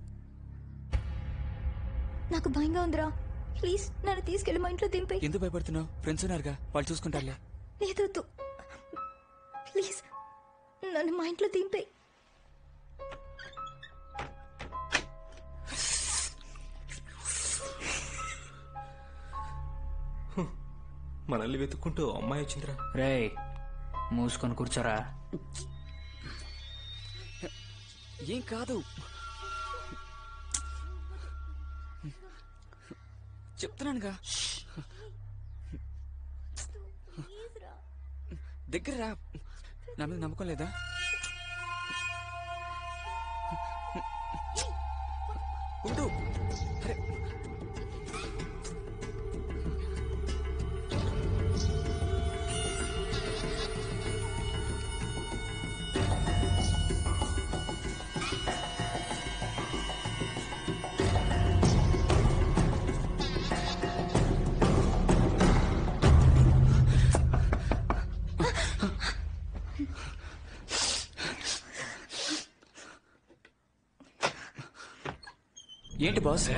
నాకు భయంగా ఉందిరా, ప్లీజ్ నన్ను తీసుకెళ్లి మా ఇంట్లో దింపే. ఎందుకు భయపడుతున్నావు? ఫ్రెండ్స్ ఉన్నారుగా, వాళ్ళు చూసుకుంటారులే. లేదు ప్లీజ్ నన్ను మా ఇంట్లో దింపే. మనల్ని వెతుక్కుంటూ అమ్మాయి వచ్చిందిరా. రే మూసుకొని కూర్చోరా. ఏం కాదు, చెప్తున్నానుగా. దగ్గర రా. నా మీద నమ్మకం లేదా? ఉండు. అరే ఏంటి బాస్?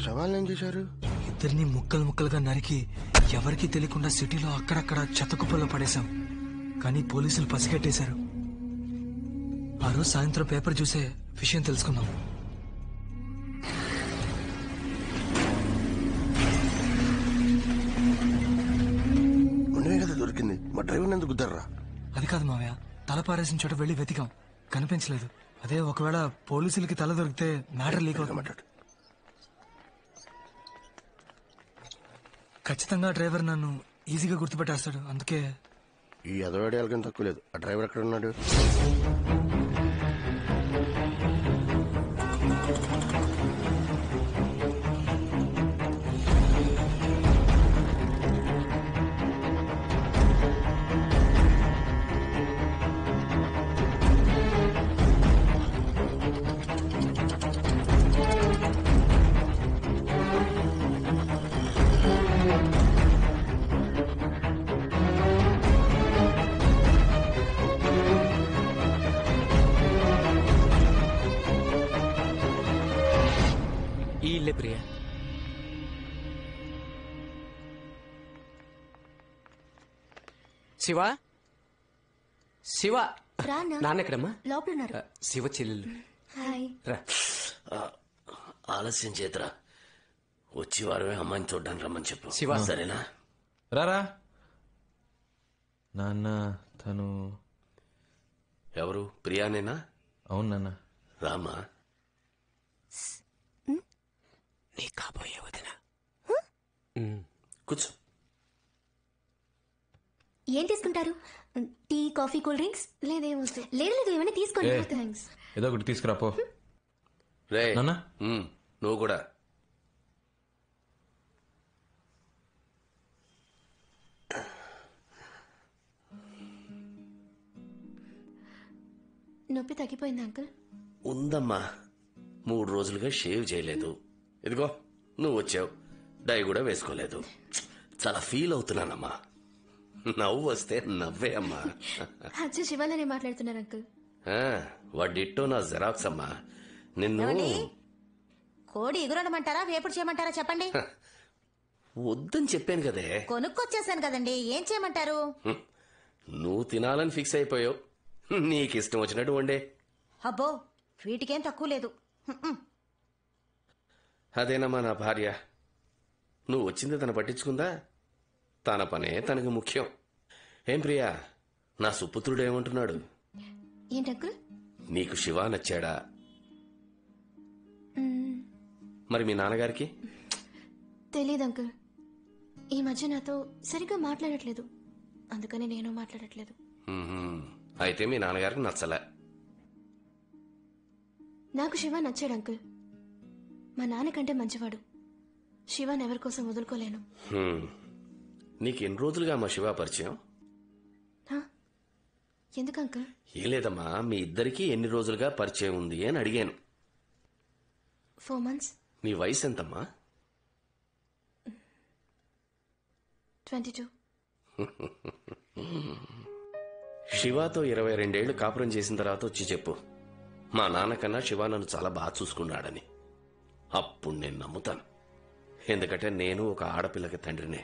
శవాలను ఏం చేశారు? ఇద్దరిని ముక్కలు ముక్కలుగా నరికి ఎవరికీ తెలియకుండా సిటీలో అక్కడక్కడ చెత్తకుప్పల్లో పడేశాం. కానీ పోలీసులు పసిగట్టేశారు. ఆ రోజు సాయంత్రం పేపర్ చూసే విషయం తెలుసుకున్నాం. ఉండవే కదా దొరికింది. మా డ్రైవర్ ఎందుకు గుద్దర్రా? అది కాదు మావయ్య, తల పారేసిన చోట వెళ్లి వెతికాం, కనిపించలేదు. అదే ఒకవేళ పోలీసులకి తల దొరికితే మ్యాటర్ లీక్ అవుతుంది. ఖచ్చితంగా డ్రైవర్ నన్ను ఈజీగా గుర్తుపెట్టేస్తాడు. అందుకే ఈ అదవాడేళ్ళకం తక్కువ లేదు. ఆ డ్రైవర్ ఎక్కడ ఉన్నాడు? ఇల్లే ప్రియా. శివ, శివ. నాన్న ఎక్కడమ్మా? లోపల ఉన్నారు. శివ చెల్లెలు. హాయ్. ఆలస్యం చేతరా, వచ్చి వారమే అమ్మాయిని చూడ్డానికి రమ్మని చెప్పు. శివ. సరేనా? రారా. నాన్న తను ఎవరు? ప్రియానేనా? అవును నాన్న. రామా. నీ కాబోయే వదిన. కూర్చో. ఏం తీసుకుంటారు? Tea, coffee, cool drinks? లేదు లేదు, ఏమైనా తీసుకోండి. ఏ. థ్యాంక్స్. ఏదో ఒకటి తీసుకురా పో. రే నాన్న నువ్వు కూడా. నొప్పి తగ్గిపోయింది అంకుల్. ఉందమ్మా, 3 రోజులుగా షేవ్ చేయలేదు. ఇదిగో నువ్వు వచ్చావు, డై కూడా వేసుకోలేదు. చాలా ఫీల్ అవుతున్నానమ్మా. నవ్వు వస్తే నవ్వే అమ్మా. అచ్చా శివాలనే మాట్లాడుతున్నారు అంకుల్. వాడిట్టో నా జెరాక్స్ అమ్మా. నిన్ను కోడి ఎగురడమంటారా వేపుడు చేయమంటారా చెప్పండి. వద్దని చెప్పాను కదే. కొనుక్కొచ్చేసాను కదండి, ఏం చేయమంటారు? నువ్వు తినాలని ఫిక్స్ అయిపోయావు, నీకిష్టం వచ్చినట్టు వండే. అబ్బో వీటికేం తక్కువ లేదు. అదేనమ్మా నా భార్య. నువ్వు వచ్చింది తను పట్టించుకుందా? తన పనే తనకు ముఖ్యం. ఏం ప్రియా, నా సుపుత్రుడు ఏమంటున్నాడు? ఏంటంకుల్? నీకు శివ నచ్చాడా? మరి మీ నాన్నగారికి? తెలీదు అంకుల్. ఈ మధ్య నాతో సరిగ్గా మాట్లాడట్లేదు, అందుకని నేను మాట్లాడట్లేదు. అయితే మీ నాన్నగారికి నచ్చలే. నాకు శివ నచ్చాడు అంకుల్. మా నాన్నకంటే మంచివాడు. శివాన్ ఎవరి కోసం వదులుకోలేను. నీకు ఎన్ని రోజులుగా మా శివ పరిచయం? ఎందుకు అంకుల్? ఏం లేదమ్మా, మీ ఇద్దరికి ఎన్ని రోజులుగా పరిచయం ఉంది అని అడిగాను. 4 months. నీ వయసు ఎంతమ్మా? 22. శివాతో 22 ఏళ్లు కాపురం చేసిన తర్వాత వచ్చి చెప్పు, మా నాన్నకన్నా శివ నన్ను చాలా బాగా చూసుకున్నాడని. అప్పుడు నేను నమ్ముతాను. ఎందుకంటే నేను ఒక ఆడపిల్లకి తండ్రినే.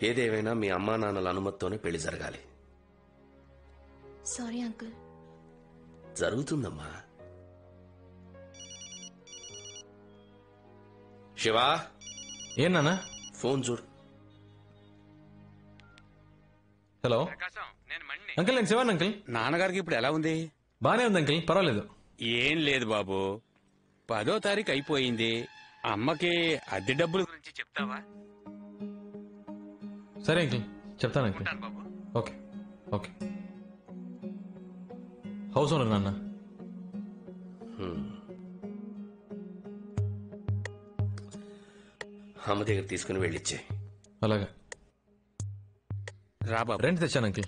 ఏదేమైనా మీ అమ్మా నాన్నల అనుమతితోనే పెళ్లి జరగాలి. Sorry uncle. జరుగుతుందమ్మా. శివా, ఏం నాన్న? ఫోన్ చూడు. హలో అంకుల్, నేను శివాన్ అంకుల్. నాన్నగారికి ఇప్పుడు ఎలా ఉంది? బానే ఉంది అంకుల్, పర్వాలేదు. ఏం లేదు బాబు, 10వ తారీఖు అయిపోయింది. అమ్మకి అద్దె డబ్బుల గురించి చెప్తావా? సరే అంకుల్, చెప్తాను uncle. Okay okay. House owner నాన్న. అమ్మ దగ్గర తీసుకుని వెళ్ళిచ్చే. అలాగా. రా బాబు. రెంట్ తెచ్చాను అంకుల్.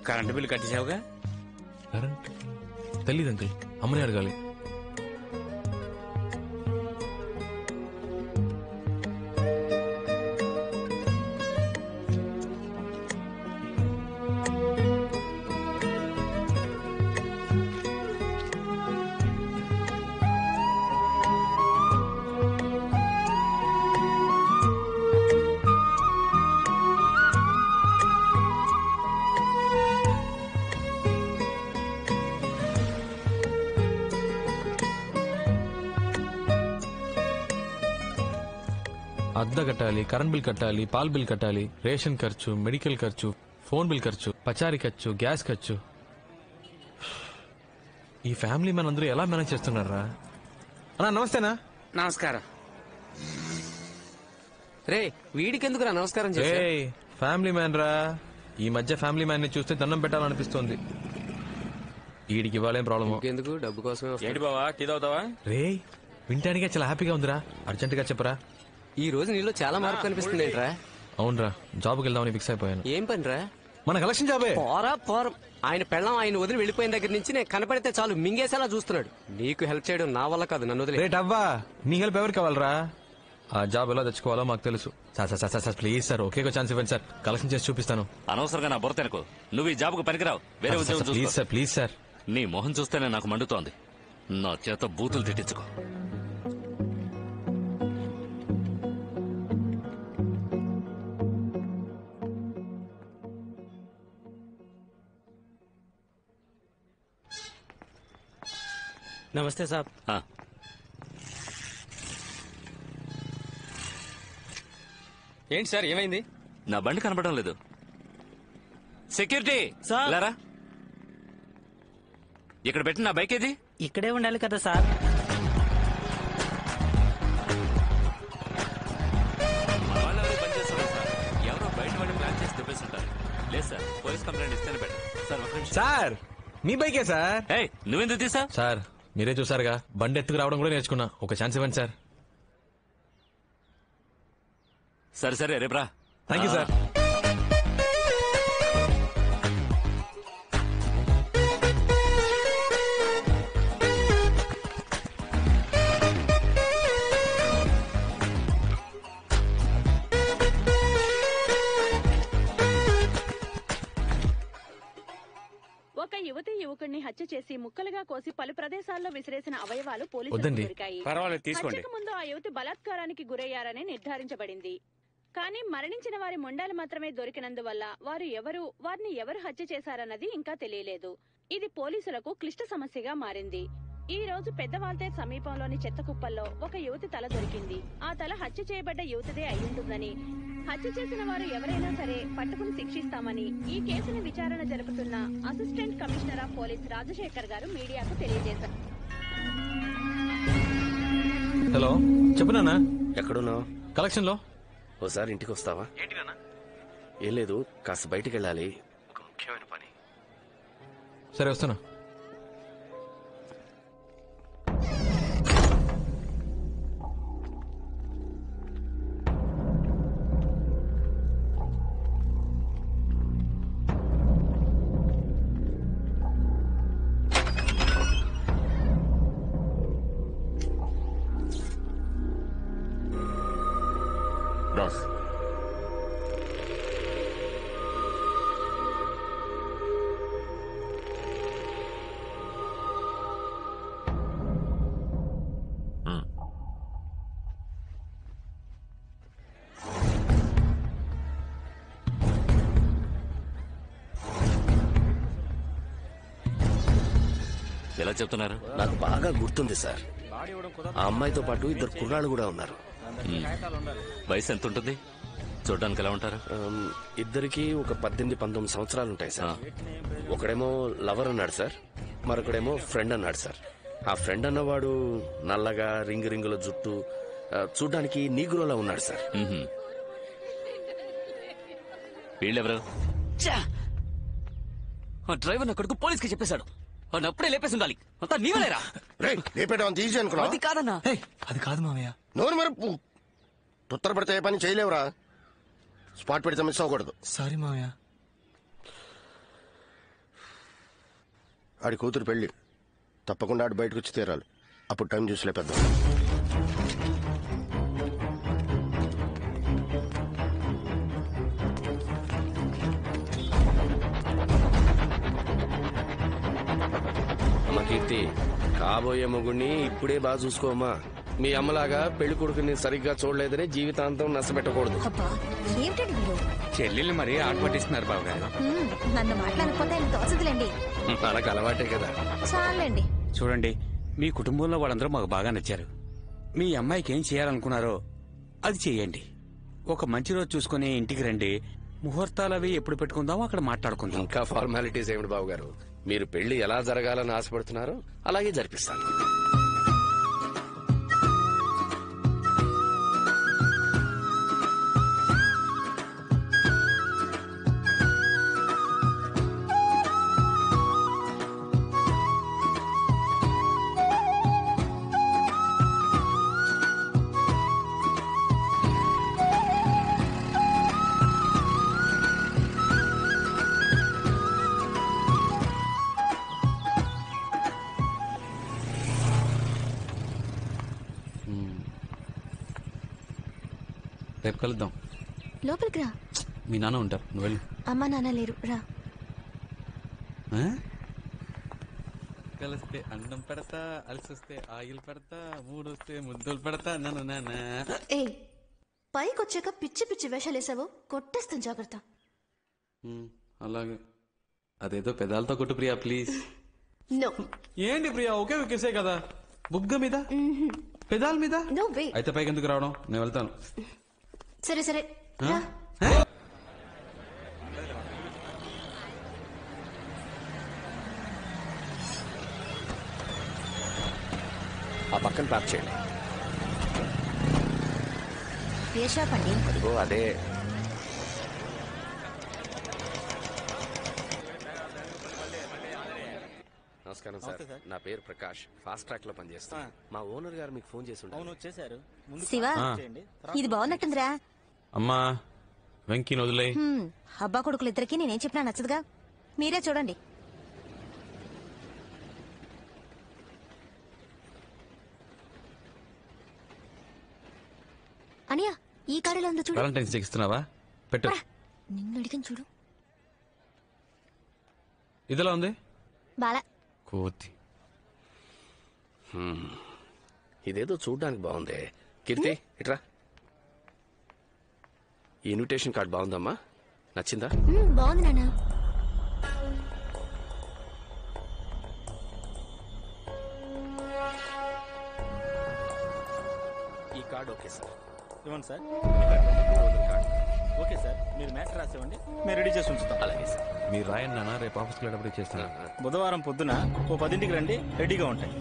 కరెంటు బిల్లు కట్టేసావుగా? కరెంట్ తెలీదు అంకుల్, అమ్మని అడగాలి. అద్దె కట్టాలి, కరెంట్ బిల్ కట్టాలి, పాల్ బిల్ కట్టాలి, రేషన్ ఖర్చు, మెడికల్ ఖర్చు, ఫోన్ బిల్ ఖర్చు, పచారీ ఖర్చు, గ్యాస్ ఖర్చు. ఈ ఫ్యామిలీ మన అందరూ ఎలా మేనేజ్ చేస్తున్నారా? అన్నా నమస్తేనా? నమస్కారం. రే వీడికెందుకురా నమస్కారం రే ఫ్యామిలీ మ్యాన్ రా. ఈ మధ్య ఫ్యామిలీ మ్యాన్ ని చూస్తే దండం పెట్టాలనిపిస్తోంది. వీడికి ఇవ్వాలేం ప్రాబ్లమ్ ఎందుకు? డబ్బు కోసమే. ఏంటి బావా, టీ తాగుతావా? రే వింటానికే చాలా హ్యాపీగా ఉందిరా. అర్జెంట్ గా చెప్పరా. ఈ రోజు నీలో చాలా మార్పు కనిపిస్తుంది ఏంట్రా? అవునరా, జాబ్కి వెళ్దామని ఫిక్స్ అయిపోయాను. ఏం పనిరా? మన కలెక్షన్ జాబే. పోరం. ఆయన పెళ్ళం ఆయన వదిలి వెళ్ళిపోయిన దగ్గర నుంచి నేను కనపడితే చాలు మింగేసేలా చూస్తున్నాడు. నీకు హెల్ప్ చేయడం నా వల్ల కాదు, నన్ను వదిలే. రేట్ అవ్వా, నీ హెల్ప్ ఎవరికి కావాలరా? ఆ జాబ్ ఎలా తెచ్చుకోవాలో మాకు తెలుసు. Sir please sir, okay chance ఇవ్వండి సార్, కలెక్షన్ చేసి చూపిస్తాను. అనవసరంగా నా బుర్ర తెనకు. నువ్వు ఈ జాబ్కు పనికిరావు, వేరే ఉద్యోగం చూసుకో. Please sir, please sir. నీ మొహం చూస్తేనే నాకు మండుతోంది. నా చేత బూతులు తిట్టించుకో. నమస్తే సాబ్. ఏంటి సార్, ఏమైంది? నా బండి కనపడడం లేదు. సెక్యూరిటీ లేరా, ఇక్కడ పెట్టి నా బైక్ ఏది? ఇక్కడే ఉండాలి కదా సార్. మన వాళ్ళు ఎవరు పనిచేస్తారు సార్? ఎవరో బయట వాడి ప్లాన్ చేసి దుబ్బేస్తుంటారు. లేదు సార్, పోలీస్ కంప్లైంట్ ఇస్తేనే బెటర్. సార్ ఒక నిమిషం. సార్ మీ బైకే సార్. నువ్వెందుకు తీసా? సార్ మీరే చూసారుగా, బండి ఎత్తుకు రావడం కూడా నేర్చుకున్నా. ఒక ఛాన్స్ ఇవ్వండి సార్. సరే రేపు రా. Thank you sir. యువతి యువకుడిని హత్య చేసి ముక్కలుగా కోసి పలు ప్రదేశాల్లో విసిరేసిన అవయవాలు పోలీసులకు వద్దండి. దొరికాయి. పర్వాలేదు, తీసుకోండి. హత్యకు ముందు ఆ యువతి బలాత్కారానికి గురయ్యారని నిర్ధారించబడింది. కానీ మరణించిన వారి మొండాలు మాత్రమే దొరికినందువల్ల వారిని ఎవరు హత్య చేశారన్నది ఇంకా తెలియలేదు. ఇది పోలీసులకు క్లిష్ట సమస్యగా మారింది. ఈ రోజు పెద్దవాల్తేర్ సమీపంలోని చెత్త కుప్పల్లో ఒక యువతి తల దొరికింది. ఆ తల హత్య చేయబడ్డ యువతిదే అయ్యుంటుందని, హత్య చేసిన వారు ఎవరైనా సరే పట్టుకుని శిక్షిస్తామని ఈ కేసును విచారణ జరుపుతున్న assistant commissioner of police Rajasekhar గారు మీడియాకు తెలియజేశారు. హలో చెప్పు నాన్న. ఎక్కడున్నావు? కలెక్షన్ లో. ఓసారి ఇంటికి వస్తావా? ఏం లేదు, కాస్త బయటికి వెళ్ళాలి, ఒక ముఖ్యమైన పని. సరే వస్తున్నా. బాస్, ఎలా చెప్తున్నారు? నాకు బాగా గుర్తుంది సార్. ఆ అమ్మాయితో పాటు ఇద్దరు కుర్రాళ్ళు కూడా ఉన్నారు. వయసు ఎంత ఉంటుంది? చూడడానికి ఎలా ఉంటారు? ఇద్దరికి ఒక 18-19 సంవత్సరాలు ఉంటాయి సార్. ఒకడేమో లవర్ అన్నాడు సార్, మరొకడేమో ఫ్రెండ్ అన్నాడు సార్. ఆ ఫ్రెండ్ అన్నవాడు నల్లగా రింగుల జుట్టు, చూడ్డానికి నీగ్రోలా ఉన్నాడు సార్. వీళ్ళెవరు? డ్రైవర్ నా కొడుకు పోలీస్కి చెప్పేశాడు. వాడిని అప్పుడే లేపేసి ఉండాలి. అంతా నీవలేరా? ఈజీ అనుకున్నా. అది కాదన్నా. అది కాదు మామయ్య. నోరు మరి తొత్తరపడితే ఏ పని చేయలేవురా. స్పాట్ పెడితే మిస్ అవ్వకూడదు. సారీ మామయ్య. ఆడి కూతురు పెళ్లి, తప్పకుండా ఆడు బయటకు వచ్చి తీరాలి. అప్పుడు టైం చూసి లేపేద్దాం. అమ్మ కీర్తి, కాబోయే మొగుడిని ఇప్పుడే బాగా చూసుకోమా. మీ అమ్మలాగా పెళ్లి కొడుకుని సరిగ్గా చూడలేదని జీవితాంతం నష్టపెట్టకూడదు. ఏమిటండి మీరు? చెల్లెళ్ళు మరీ ఆట పట్టిస్తున్నారు బాబు గారు. నన్ను మాట్లాడకపోతే ఆయన తోచదులేండి. మనకు అలవాటే కదా. చాలండి. చూడండి, మీ కుటుంబంలో వాళ్ళందరూ మాకు బాగా నచ్చారు. మీ అమ్మాయికి ఏం చేయాలనుకున్నారో అది చేయండి. ఒక మంచి రోజు చూసుకుని ఇంటికి రండి. ముహూర్తాలు అవి ఎప్పుడు పెట్టుకుందామో అక్కడ మాట్లాడుకుందాం. ఇంకా ఫార్మాలిటీస్ ఏమిటి బాబు గారు? మీరు పెళ్లి ఎలా జరగాలని ఆశపడుతున్నారో అలాగే జరిపిస్తాను. రేపు కలుద్దాం. లోపలికి రా. మీ నాన్న ఉంటారు, నువ్వు వెళ్ళు. అమ్మా నాన్న లేరు, రా. కలిస్తే అన్నం పెడతా, అలసొస్తే ఆయిల్ పెడతా, మూడొస్తే ముద్దులు పెడతా. ఏ పైకి వచ్చాక పిచ్చి పిచ్చి వేషాలు వేసావు, కొట్టేస్తాను, జాగ్రత్త. అలాగే. అదేదో పెదాలతో కొట్టు ప్రియా, ప్లీజ్. నో. ఏంటి ప్రియా, ఒకే ఒకేసే కదా. బుగ్గ మీద, పెదాల మీద. No way. అయితే పైకి ఎందుకు రావడం? నేను వెళ్తాను. సరే సరే. ఆ పక్కన ప్యాక్ చేయండి. ఏ షాప్ అండి? అదిగో అదే. నమస్కారం సార్, నా పేరు ప్రకాష్. ఫాస్ట్ ట్రాక్ లో పనిచేస్తాను. మా ఓనర్ గారు మీకు ఫోన్ చేసి ఉంటారు. శివ, ఇది బాగున్నట్టుందిరా. అమ్మా వెంకీ వదిలే. అబ్బా కొడుకులు ఇద్దరికి నేనేం చెప్పినా నచ్చదుగా, మీరే చూడండి. అనియా, ఈ కారులో ఉందో చూడు. వాలంటైన్స్ డే ఇస్తున్నావా? పెట్టు. నిన్ను అడిగిన చూడు. ఇదిలా ఉంది. బాలా కోతి. ఇదేదో చూడ్డానికి బాగుంది. కీర్తి ఇట్రా. ఈ ఇన్విటేషన్ కార్డ్ బాగుందమ్మా, నచ్చిందా? బాగుంది నాన్న. ఈ కార్డ్ ఓకే సార్. ఇవ్వండి సార్. ఓకే సార్, మీరు మ్యాటర్ రాసేవండి, మేము రెడీ చేసి ఉంచుతాం. అలాగే సార్. మీరు రాయండి నాన్న, రేపు ఆఫీస్కి వెళ్ళేటప్పుడు చేస్తాను. బుధవారం పొద్దున 10ంటికి రండి, రెడీగా ఉంటాయి.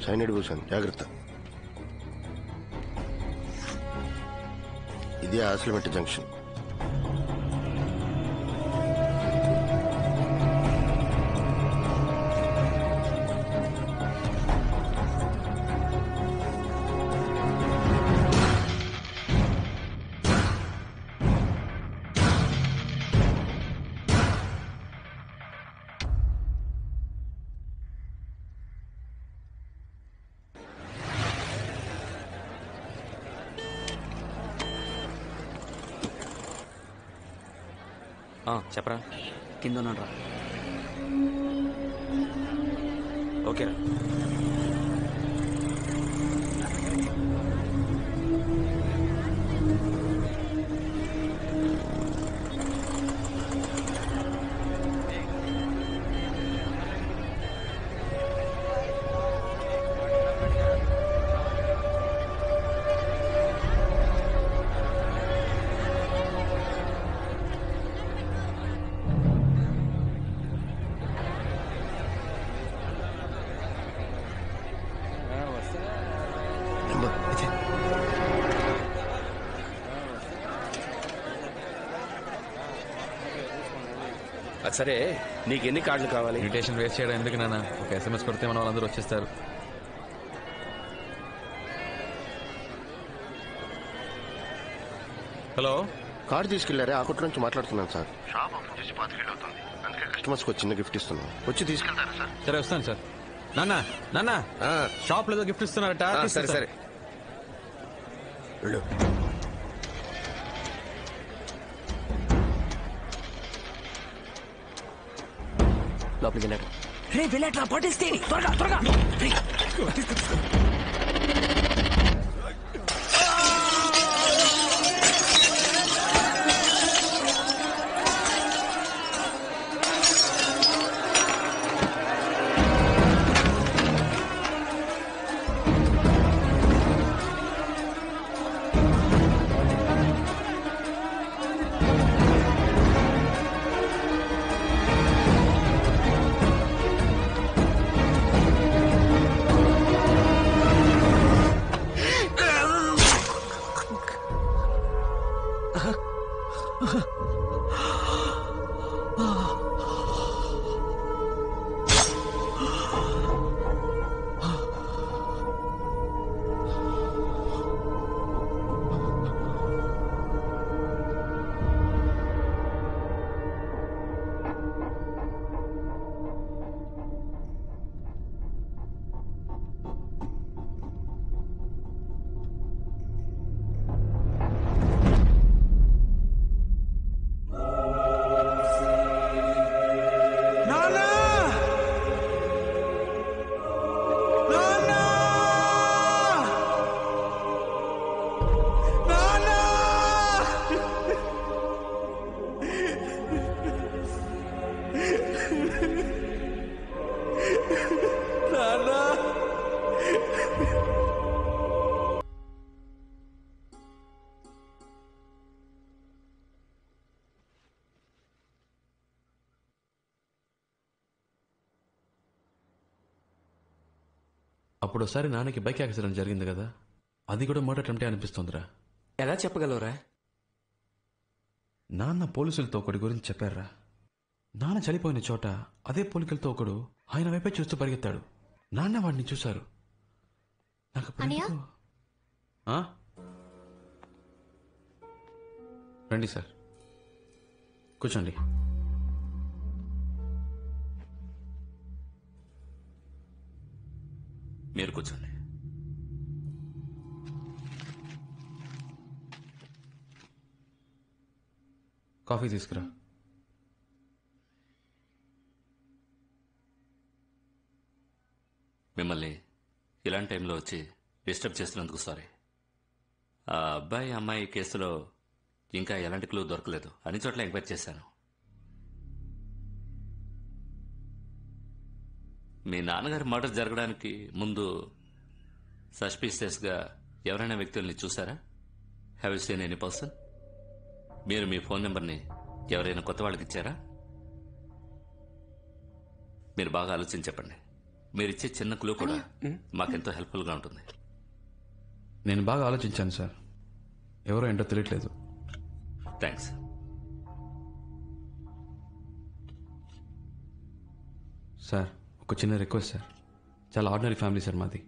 సైనైడ్ భూషణ్, జాగ్రత్త. ఇది ఆసిలమెట్టి జంక్షన్. చెప్పరా. కింద ఉన్నాడు రా. ఓకేరా. సరే, నీకు ఎన్ని కార్డులు కావాలి? ఇన్విటేషన్ వేస్ట్ చేయడం ఎందుకు నాన్న, ఒక SMS కొడితే మన వాళ్ళందరూ వచ్చేస్తారు. హలో, కార్డు తీసుకెళ్లారే, ఆ కొట్టు నుంచి మాట్లాడుతున్నాను సార్. షాప్ ఓపెన్ చేసి 5 ఏళ్ళు అవుతుంది, అందుకే కస్టమర్స్ కు చిన్న గిఫ్ట్ ఇస్తున్నాను. వచ్చి తీసుకెళ్తారా సార్? సరే వస్తాను సార్. నాన్న నాన్న, షాప్ లో గిఫ్ట్ ఇస్తున్నారట. సరే సరే వెళ్ళు. లోపలికి వెళ్ళాడు. రే వెళ్ళాట్రా, పట్టేస్తే త్వరగా త్వరగా. అప్పుడు ఒకసారి నాన్నకి బైక్ యాక్సిడెంట్ జరిగింది కదా, అది కూడా మర్డర్ అటెంప్టే అనిపిస్తోందిరా. ఎలా చెప్పగలవురా? నాన్న పోలీసులతో ఒకటి గురించి చెప్పారా. నాన్న చనిపోయిన చోట అదే పోలికలతో ఒకడు ఆయన వైపే చూస్తూ పరిగెత్తాడు. నాన్న వాడిని చూశారు. నాకు రండి సార్, కూర్చోండి. మీరు కూర్చోండి. కాఫీ తీసుకురా. మిమ్మల్ని ఇలాంటి టైంలో వచ్చి డిస్టర్బ్ చేస్తున్నందుకు సారీ. ఆ అబ్బాయి అమ్మాయి కేసులో ఇంకా ఎలాంటి క్లూ దొరకలేదు. అన్ని చోట్ల ఎంక్వైరీ చేశాను. మీ నాన్నగారి మర్డర్ జరగడానికి ముందు సస్పీషియస్గా ఎవరైనా వ్యక్తుల్ని చూసారా? Have you seen any person? మీరు మీ ఫోన్ నెంబర్ని ఎవరైనా కొత్త వాళ్ళకి ఇచ్చారా? మీరు బాగా ఆలోచించి చెప్పండి. మీరిచ్చే చిన్న క్లూ కూడా మాకెంతో హెల్ప్ఫుల్గా ఉంటుంది. నేను బాగా ఆలోచించాను సార్, ఎవరో ఏంటో తెలియట్లేదు. థ్యాంక్స్. సార్, ఒక చిన్న రిక్వెస్ట్ సార్. చాలా ఆర్డినరీ ఫ్యామిలీ సార్ మాది.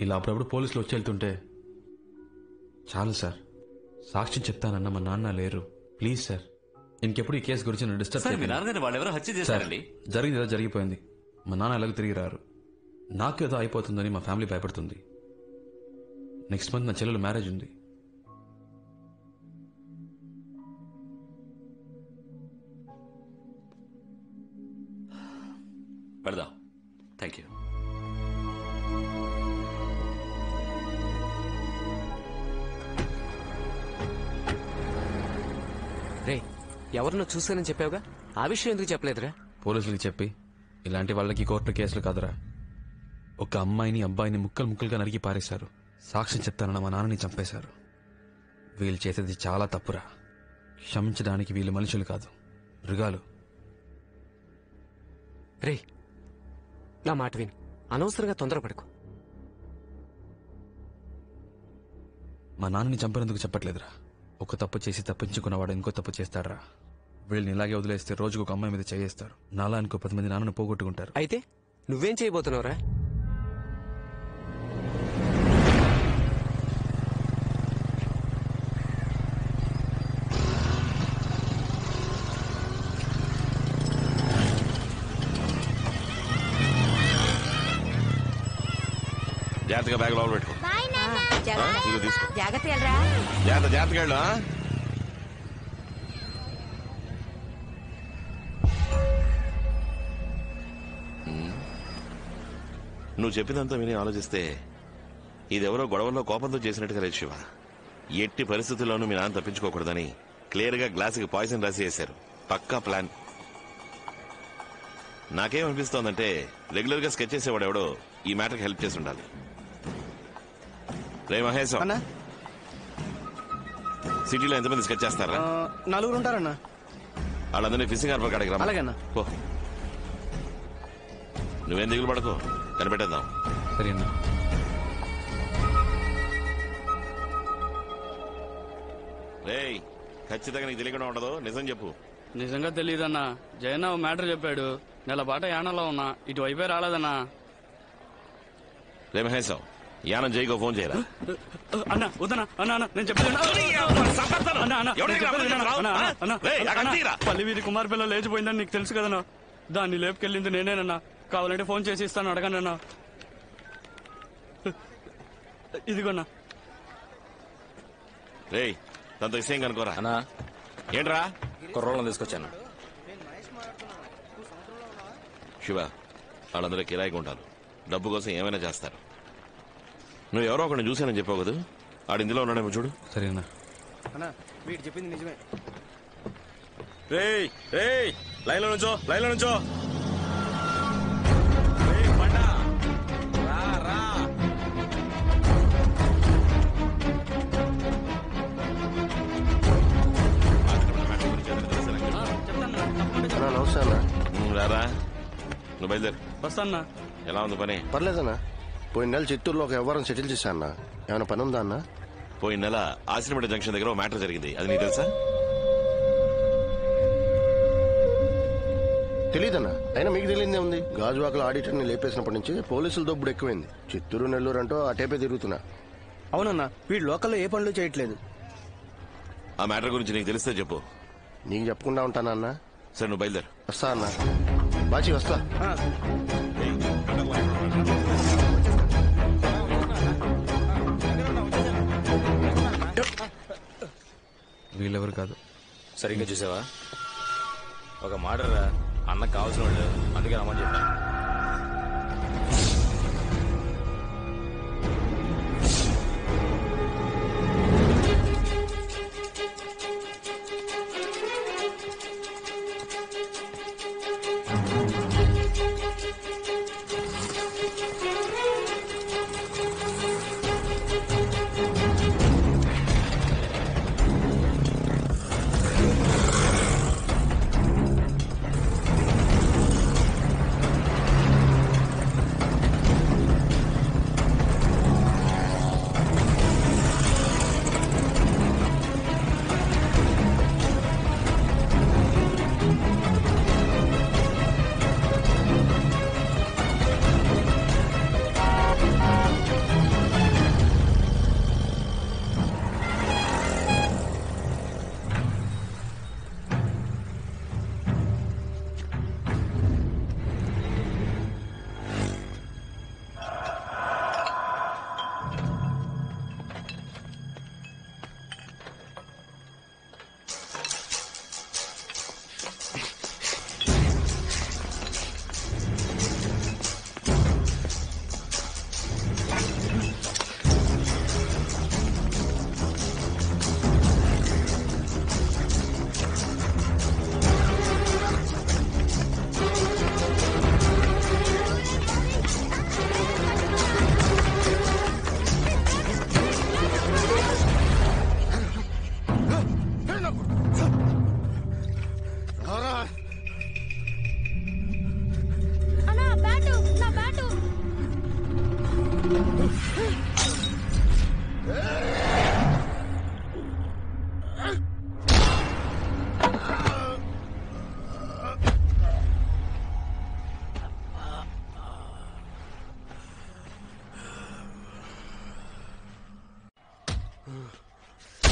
ఇలా అప్పుడప్పుడు పోలీసులు వచ్చి వెళ్తుంటే చాలు సార్. సాక్షి చెప్తానన్న మా నాన్న లేరు. ప్లీజ్ సార్, ఇంకెప్పుడు ఈ కేసు గురించి నన్ను డిస్టర్బ్ మీ నాన్నగారిని వాళ్ళు ఎవరో హత్య చేశారండి. జరిగింది ఏదో జరిగిపోయింది. మా నాన్న ఎలాగో తిరిగి రారు. నాకు ఏదో అయిపోతుందని మా ఫ్యామిలీ భయపడుతుంది. నెక్స్ట్ మంత్ నా చెల్లెలు మ్యారేజ్ ఉంది. పెడదాం. Thank you. రే, ఎవరినో చూసానని చెప్పావుగా, ఆ విషయం ఎందుకు చెప్పలేదురా? పోలీసులకి చెప్పి ఇలాంటి వాళ్ళకి కోర్టు కేసులు కాదురా. ఒక అమ్మాయిని అబ్బాయిని ముక్కలు ముక్కలుగా నరికి పారేశారు. సాక్ష్యం చెప్తానన్న మా నాన్నని చంపేశారు. వీళ్ళు చేసేది చాలా తప్పురా. క్షమించడానికి వీళ్ళు మనుషులు కాదు, మృగాలు. రే, నా మాట విని అనవసరంగా తొందరపడకు. మా నాన్నని చంపినందుకు చెప్పట్లేదురా. ఒక తప్పు చేసి తప్పించుకున్నవాడు ఇంకో తప్పు చేస్తాడరా. వీళ్ళని ఇలాగే వదిలేస్తే రోజుకు ఒక అమ్మాయి మీద చేయేస్తారు. నాలా ఇంకో 10 మంది నాన్నను పోగొట్టుకుంటారు. అయితే నువ్వేం చేయబోతున్నావురా? జాగ్రత్తగా బ్యాగ్ లోపల పెట్టుకో. ఇదిగో తీసుకో. జాగ్రత్త జాగ్రత్తగా వెళ్ళు. నువ్వు చెప్పినంతా విని ఆలోచిస్తే ఇదెవరో గొడవల్లో కోపంతో చేసినట్టుగా లేదు శివ. ఎట్టి పరిస్థితుల్లోనూ మీ నాన్న తప్పించుకోకూడదని క్లియర్ గా గ్లాసుకి పాయిజన్ రాసి వేశారు. పక్కా ప్లాన్. నాకేమనిపిస్తోందంటే రెగ్యులర్ గా స్కెచ్ చేసేవాడు ఎవడో ఈ మ్యాటర్కి హెల్ప్ చేసి ఉండాలి. రే మహేష్, సిటీలో ఎంతమంది స్కెచ్ చేస్తారా? 4 ఉంటారన్నా. వాళ్ళందరినీ ఫిషింగ్ హార్బర్ కాడికి రా. అలాగన్నా. నువ్వేం దిగులు పడకు, కనిపెట్టేద్దాం. సరే అన్నా. రేయ్, ఖచ్చితంగా నీకు తెలియకుండా ఉండదు. నిజం చెప్పు. నిజంగా తెలియదన్నా. జయన్న ఓ మ్యాటర్ చెప్పాడు. నెల పాట యానంలో ఉన్నా, ఇటు వైపే రాలేదన్నా. రే మహేష్, యానం జైకో ఫోన్ చేయరా. అన్నా వద్దనా, అన్నా అన్నా నేను చెప్పేది పల్లి వీధి కుమార్ పిల్ల లేచిపోయిందని నీకు తెలుసు కదన్నా. దాన్ని లేపుకెళ్ళింది నేనేనన్నా. కావాలంటే ఫోన్ చేసి ఇస్తాను, అడగనన్నా. ఇదిగోన్నా. రేయ్, తనతో విషయం కనుకోరా. అన్నా ఏంట్రా? కుర్రోళ్ళని తీసుకొచ్చాను. శివ, వాళ్ళందరూ కిరాయిగా ఉంటారు. డబ్బు కోసం ఏమైనా చేస్తారు. నువ్వు ఎవరో ఒకరిని చూశానని చెప్పావు కదా, ఆడు ఇందులో ఉన్నాడేమో చూడు. సరేనా? వీడు చెప్పింది నిజమే. రేయ్ రేయ్, లైన్లో నుంచో, లైన్లో నుంచో. నమస్తే అన్న. రారా, నువ్వు బయలుదేరు. వస్తాన్నా. ఎలా ఉంది పని? పర్లేదన్నా. పోయిన నెల చిత్తూరులో ఒక వ్యవహారం సెటిల్ చేశా అన్న. ఏమైనా పని ఉందా అన్న? పోయిన నెల ఆశ్రమేట జంక్షన్ దగ్గర ఒక మ్యాటర్ జరిగింది. అది నీకు తెలుసా? తెలియదన్నా. అయినా మీకు తెలియదే ఉంది. గాజువాకల ఆడిటర్ని లేపేసినప్పటి నుంచి పోలీసుల దొబ్బుడు ఎక్కువైంది. చిత్తూరు నెల్లూరు అంటూ అటేపే తిరుగుతున్నా. అవునన్నా, వీడు లోకల్లో ఏ పనులు చేయట్లేదు. ఆ మ్యాటర్ గురించి నీకు తెలిస్తే చెప్పు. నీకు చెప్పకుండా ఉంటానన్నా. సరే నువ్వు బయలుదేరు. వస్తా అన్నా. బాజీ వస్తా. వీళ్ళెవరు కాదు. సరిగ్గా చూసావా? ఒక మాటరా, అన్నకు కావాల్సిన వాళ్ళు, అందుకే రమ్మని చెప్పాను.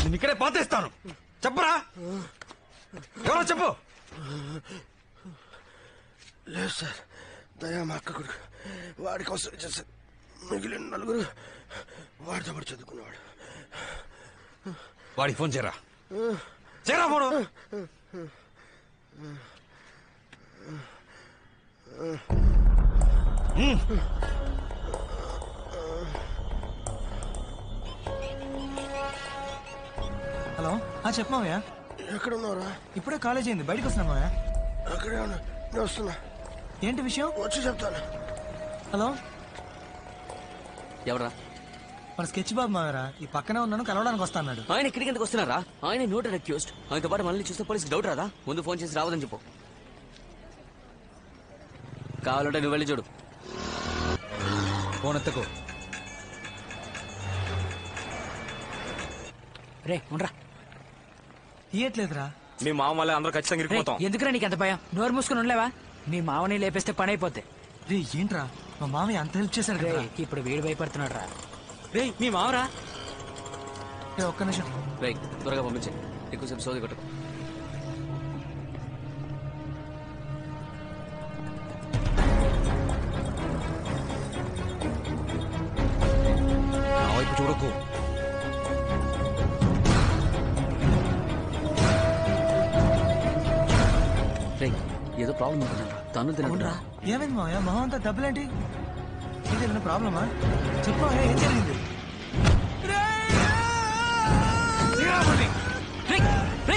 నేను ఇక్కడే పాతేస్తాను. చెప్పరా, ఎవరో చెప్పు. లేదు సార్, దయా మా అక్క కొడుకు. వాడి కోసం చేశారు. మిగిలిన నలుగురు వాడితో పాటు చదువుకున్నవాడు. వాడికి ఫోన్ చేయరా, చేయరా ఫోను. హలో, చెప్పమావయ్యా. ఎక్కడ ఉన్నావురా? ఇప్పుడే కాలేజ్ అయింది, బయటకు వస్తున్నా మావయ్య. అక్కడే ఉన్నా, నేను వస్తున్నా. ఏంటి విషయం? వచ్చి చెప్తాను. హలో, ఎవరా? మన స్కెచ్ బాబు మావరా. ఈ పక్కనే ఉన్నాను, కలవడానికి వస్తా అన్నాడు. ఆయన ఇక్కడికి ఎందుకు వస్తున్నారా? ఆయన నోట్ అక్యూస్డ్. ఆయనతో పాటు మనల్ని చూస్తే పోలీసుకి డౌట్ రాదా? ముందు ఫోన్ చేసి రావద్దని చెప్పు. కావాలంటే నువ్వు వెళ్ళి చూడు. ఫోన్ ఎత్తకు. రే ఉండరా, తీయట్లేదురా. మీ మామ వల్ల అందరూ ఖచ్చితంగా ఇరుక్కుపోతాం. ఎందుకురా నీకు ఎంత భయం? నోరు మూసుకుని ఉండలేవా? మీ మామని లేపేస్తే పని అయిపోద్ది. రే ఏంట్రా, మా మామయ్య అంత హెల్ప్ చేశారు కదా. ఇప్పుడు వీడు భయపడుతున్నాడు రా. రే మీ మామరా? ఒక్క నిమిషం. రే త్వరగా పంపించే, ఎక్కువసేపు సోది కొట్టు. నా వైపు చూడకు. ఏదో ప్రాబ్లం అవుతుందా? తను తినరా? ఏమైంది మావయ్య, మొహం అంతా దెబ్బలేంటి? ఇదేమైనా ప్రాబ్లమా? చెప్పు, ఏం జరిగింది? Hey!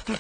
హలో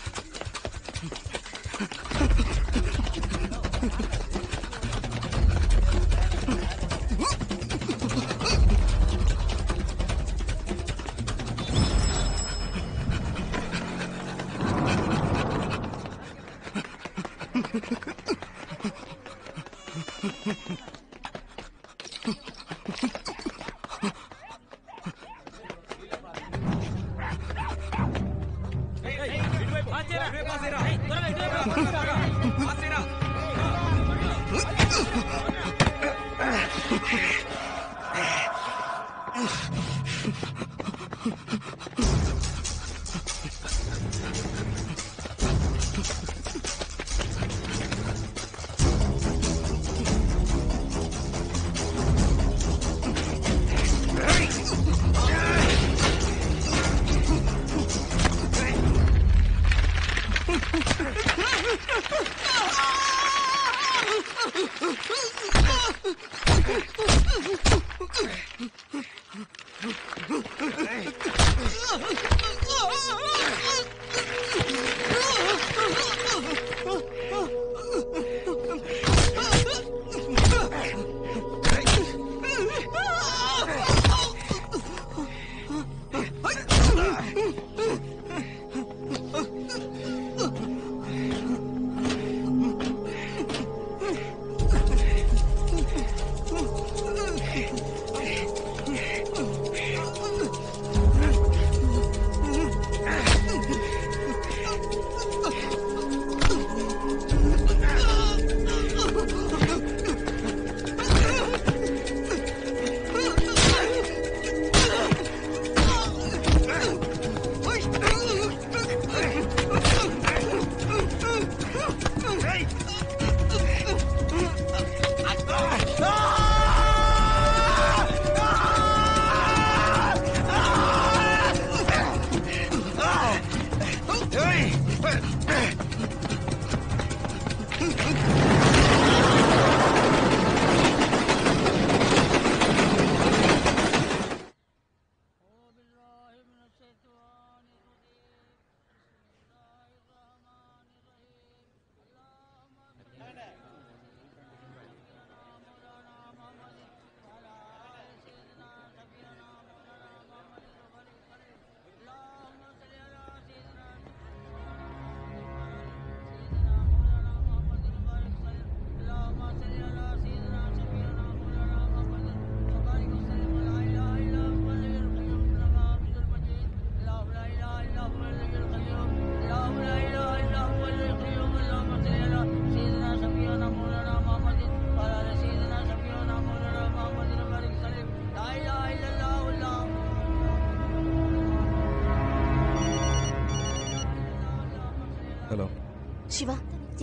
శివ,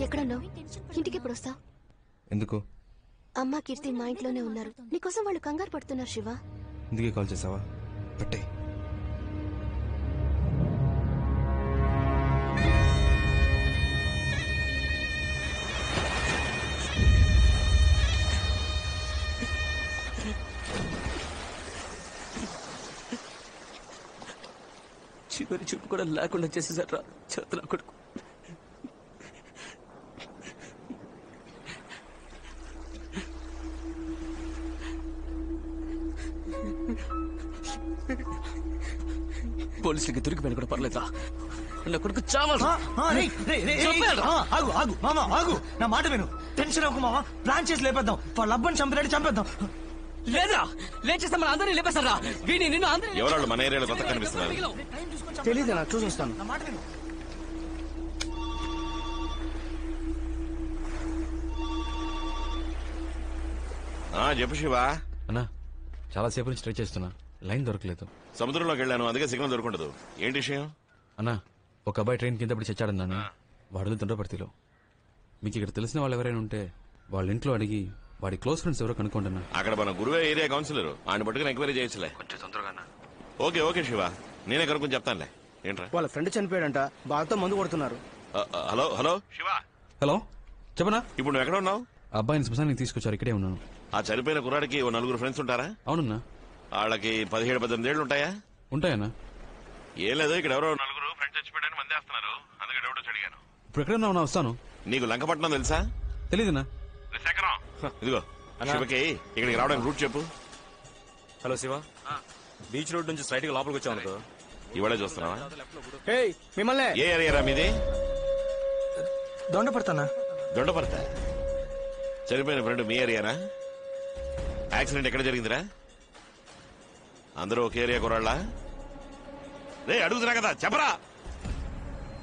ఎక్కడున్నావు? ఇంటికి ఎప్పుడు వస్తావు? ఎందుకు? అమ్మ కీర్తి మా ఇంట్లోనే ఉన్నారు. నీకోసం వాళ్ళు కంగారు పడుతున్నారు శివ. ఇందుకే కాల్ చేసావా? పట్టే. చివరి చూపు కూడా లేకుండా చేసేసారా చేతుల కొడుకు. పోలీసులకి దొరికిపోయిన కూడా పర్లేదా? నా కొడుకు చావాలి. ఆగు ఆగు మామ ఆగు, నా మాట విను. టెన్షన్ అవ్వకు మామ, ప్లాన్ చేసి లేపేద్దాం. వాళ్ళ అబ్బని చంపినట్టు చంపేద్దాం. లేదా లేచేస్తే మన అందరినీ లేపేస్తారా? వీడిని నిన్ను అందరినీ ఎవరాళ్ళు మన ఏరియాలో కొత్త కనిపిస్తున్నారు? తెలీదు, నాకు చూసి వస్తాను. నా మాట విను. చెప్పు శివ. అన్నా చాలా సేపు నుంచి ట్రై చేస్తున్నా, లైన్ దొరకలేదు. సముద్రంలోకి వెళ్ళాను, అందుకే సిగ్నల్ దొరకదు. ఏంటి విషయం? అన్నా ఒక అబ్బాయి ట్రైన్ కింద పడి చచ్చాడన్నాను. వాడు తుండ్రపర్తిలో. మీకు ఇక్కడ తెలిసిన వాళ్ళు ఎవరైనా ఉంటే వాళ్ళ ఇంట్లో అడిగి వాడి క్లోజ్ ఫ్రెండ్స్ ఎవరో కనుక్కోండి. అక్కడ మన గురువే ఏరియా కౌన్సిలర్, ఆయన పట్టుకుని ఎంక్వైరీ చేయొచ్చులే. కొంచెం తొందరగా. ఓకే ఓకే శివ, నేనే కనుక్కొని చెప్తానులే. ఏంట్రా? వాళ్ళ ఫ్రెండ్ చనిపోయాడంట, బాగా మందు కొడుతున్నారు. Hello hello Shiva. హలో చెప్పనా? ఇప్పుడు నువ్వు ఎక్కడ ఉన్నావు? అబ్బాయిని శ్మశానికి తీసుకొచ్చారు, ఇక్కడే ఉన్నాను. ఆ చనిపోయిన కుర్రాడికి ఓ 4 ఫ్రెండ్స్ ఉంటారా? అవునన్నా. వాళ్ళకి 17-18 ఏళ్ళు ఉంటాయా? ఉంటాయన్నా. ఏం లేదు, ఇక్కడ ఎవరో 4 ఫ్రెండ్స్ చచ్చిపోయాడని మందేస్తున్నారు, అందుకే ఇప్పుడు ఎక్కడ ఉన్నావు? వస్తాను. నీకు లంకపట్నం తెలుసా? తెలీదునా? ఇదిగో శివకి ఇక్కడికి రావడానికి రూట్ చెప్పు. హలో శివ, బీచ్ రోడ్ నుంచి స్ట్రైట్ గా లోపలికి వచ్చావు అనుకో. ఇవాళ చూస్తున్నావా? మిమ్మల్ని ఏ ఏరియా మీది? దొండపడతానా? దొండపడతా. చనిపోయిన ఫ్రెండ్ మీ ఏరియానా? యాక్సిడెంట్ ఎక్కడ జరిగిందిరా? అందరూ ఒక ఏరియా కురాళ్ళ? రే అడుగుతున్నా కదా చెప్పరా.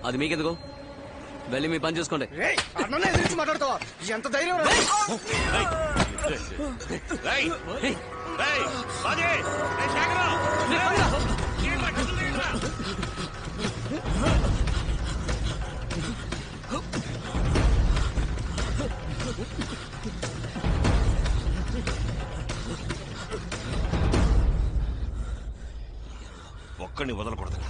అది మీకెందుకు? వెళ్ళి మీ పని చూసుకోండి. మాట్లాడుతావా? ఎంత ధైర్యం! ఒక్కడిని వదలకూడదురా.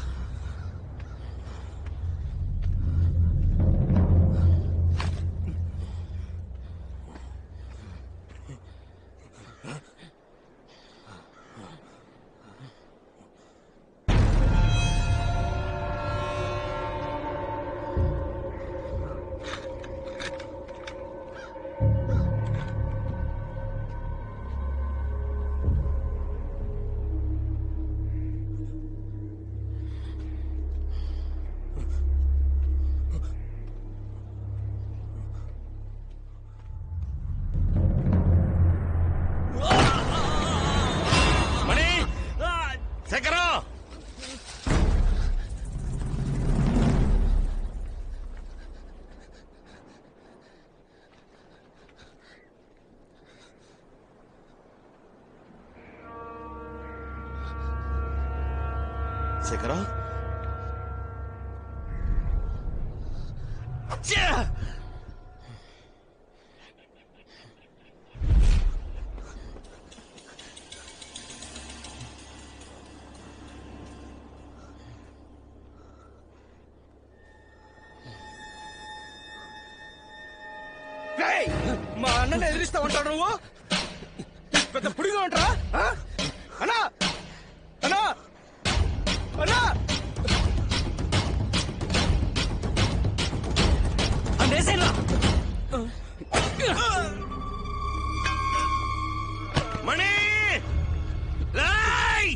శేఖరా, మా అన్నని ఎదిరిస్తా ఉంటాడు నువ్వు? పెద్ద పుడిగా ఉంటారా? అన్నా అన్నా అన్నా మణి రాయ్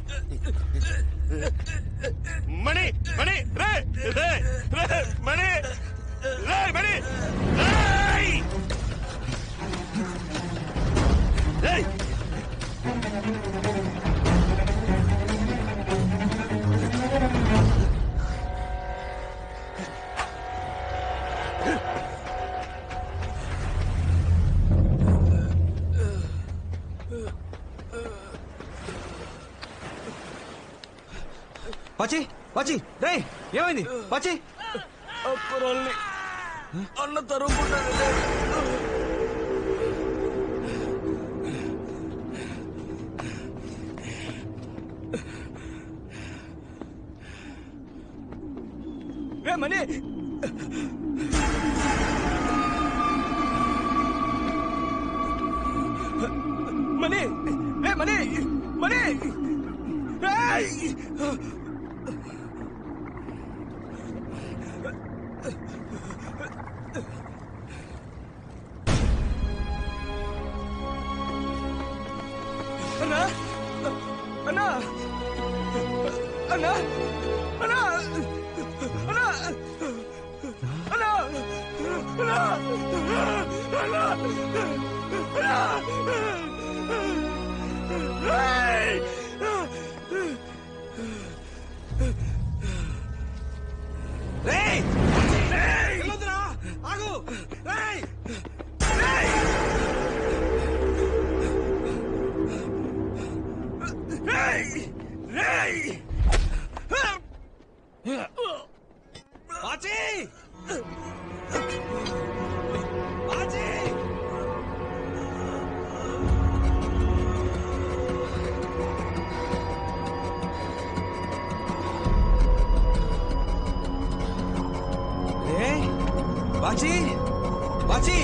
మణి మణి రే రే రే మణి రాయ్ మణి రాయ్ రాయ్ పచ్చి పచ్చి రే ఏమైంది పచ్చి? అన్న తరుముకుంటాను. మనీ మనీ మనీ మనీ అన్నా అన్నా అన్నా అన్నా అన్నా అన్నా అన్నా అన్నా ఆగు బాచి బాచి బాచి బాచి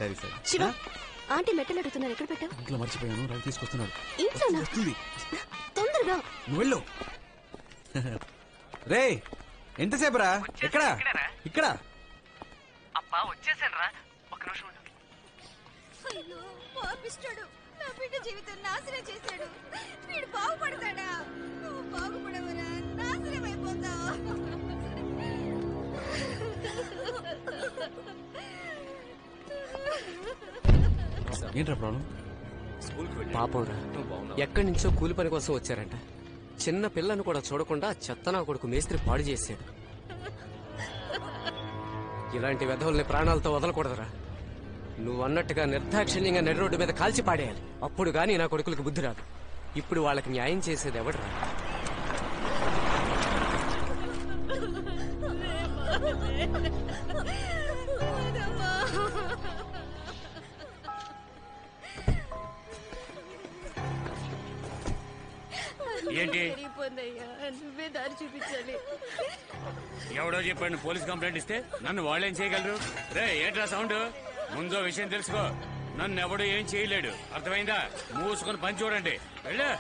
సరే సరే శివ ఆంటీ మెట్టలు అడుగుతున్నారు, ఎక్కడ పెట్టావు? ఇంట్లో మర్చిపోయాను, రవి తీసుకొస్తున్నాడు. ఇంట్లోనా? వస్తుంది. తొందరగా నువ్వు వెళ్ళు. రే ఎంతసేపు రా? ఎక్కడ? ఇక్కడ. అబ్బా వచ్చేసాను రా, ఒక్క నిమిషం ఉండు. అయ్యో పాపిస్తాడు, నా బిడ్డ జీవితం నాశనం చేశాడు. వీడు బాగుపడతాడా? నువ్వు బాగుపడవరా, నాశనం అయిపోతావు. ఏంట్రా ప్రాబ్లం? పాపంరా, ఎక్కడి నుంచో కూలి పని కోసం వచ్చారంట. చిన్న పిల్లను కూడా చూడకుండా చెత్తనా కొడుకు మేస్త్రి పాడు చేశాడు. ఇలాంటి వెధవుల్ని ప్రాణాలతో వదలకూడదురా. నువ్వు అన్నట్టుగా నిర్దాక్షిణ్యంగా నడి రోడ్డు మీద కాల్చి పాడేయాలి. అప్పుడు గానీ నా కొడుకులకు బుద్ధి రాదు. ఇప్పుడు వాళ్ళకి న్యాయం చేసేది ఎవడరా? ఏంటి? నువ్వే దారి చూపించాలి. ఎవడో చెప్పాడు పోలీస్ కంప్లైంట్ ఇస్తే నన్ను వాళ్ళేం చేయగలరు? రే ఏంట్రా సౌండ్? ముందో విషయం తెలుసుకో, నన్ను ఎవడు ఏం చేయలేడు. అర్థమైందా? మూసుకొని పని చూడండి. వెళ్ళు.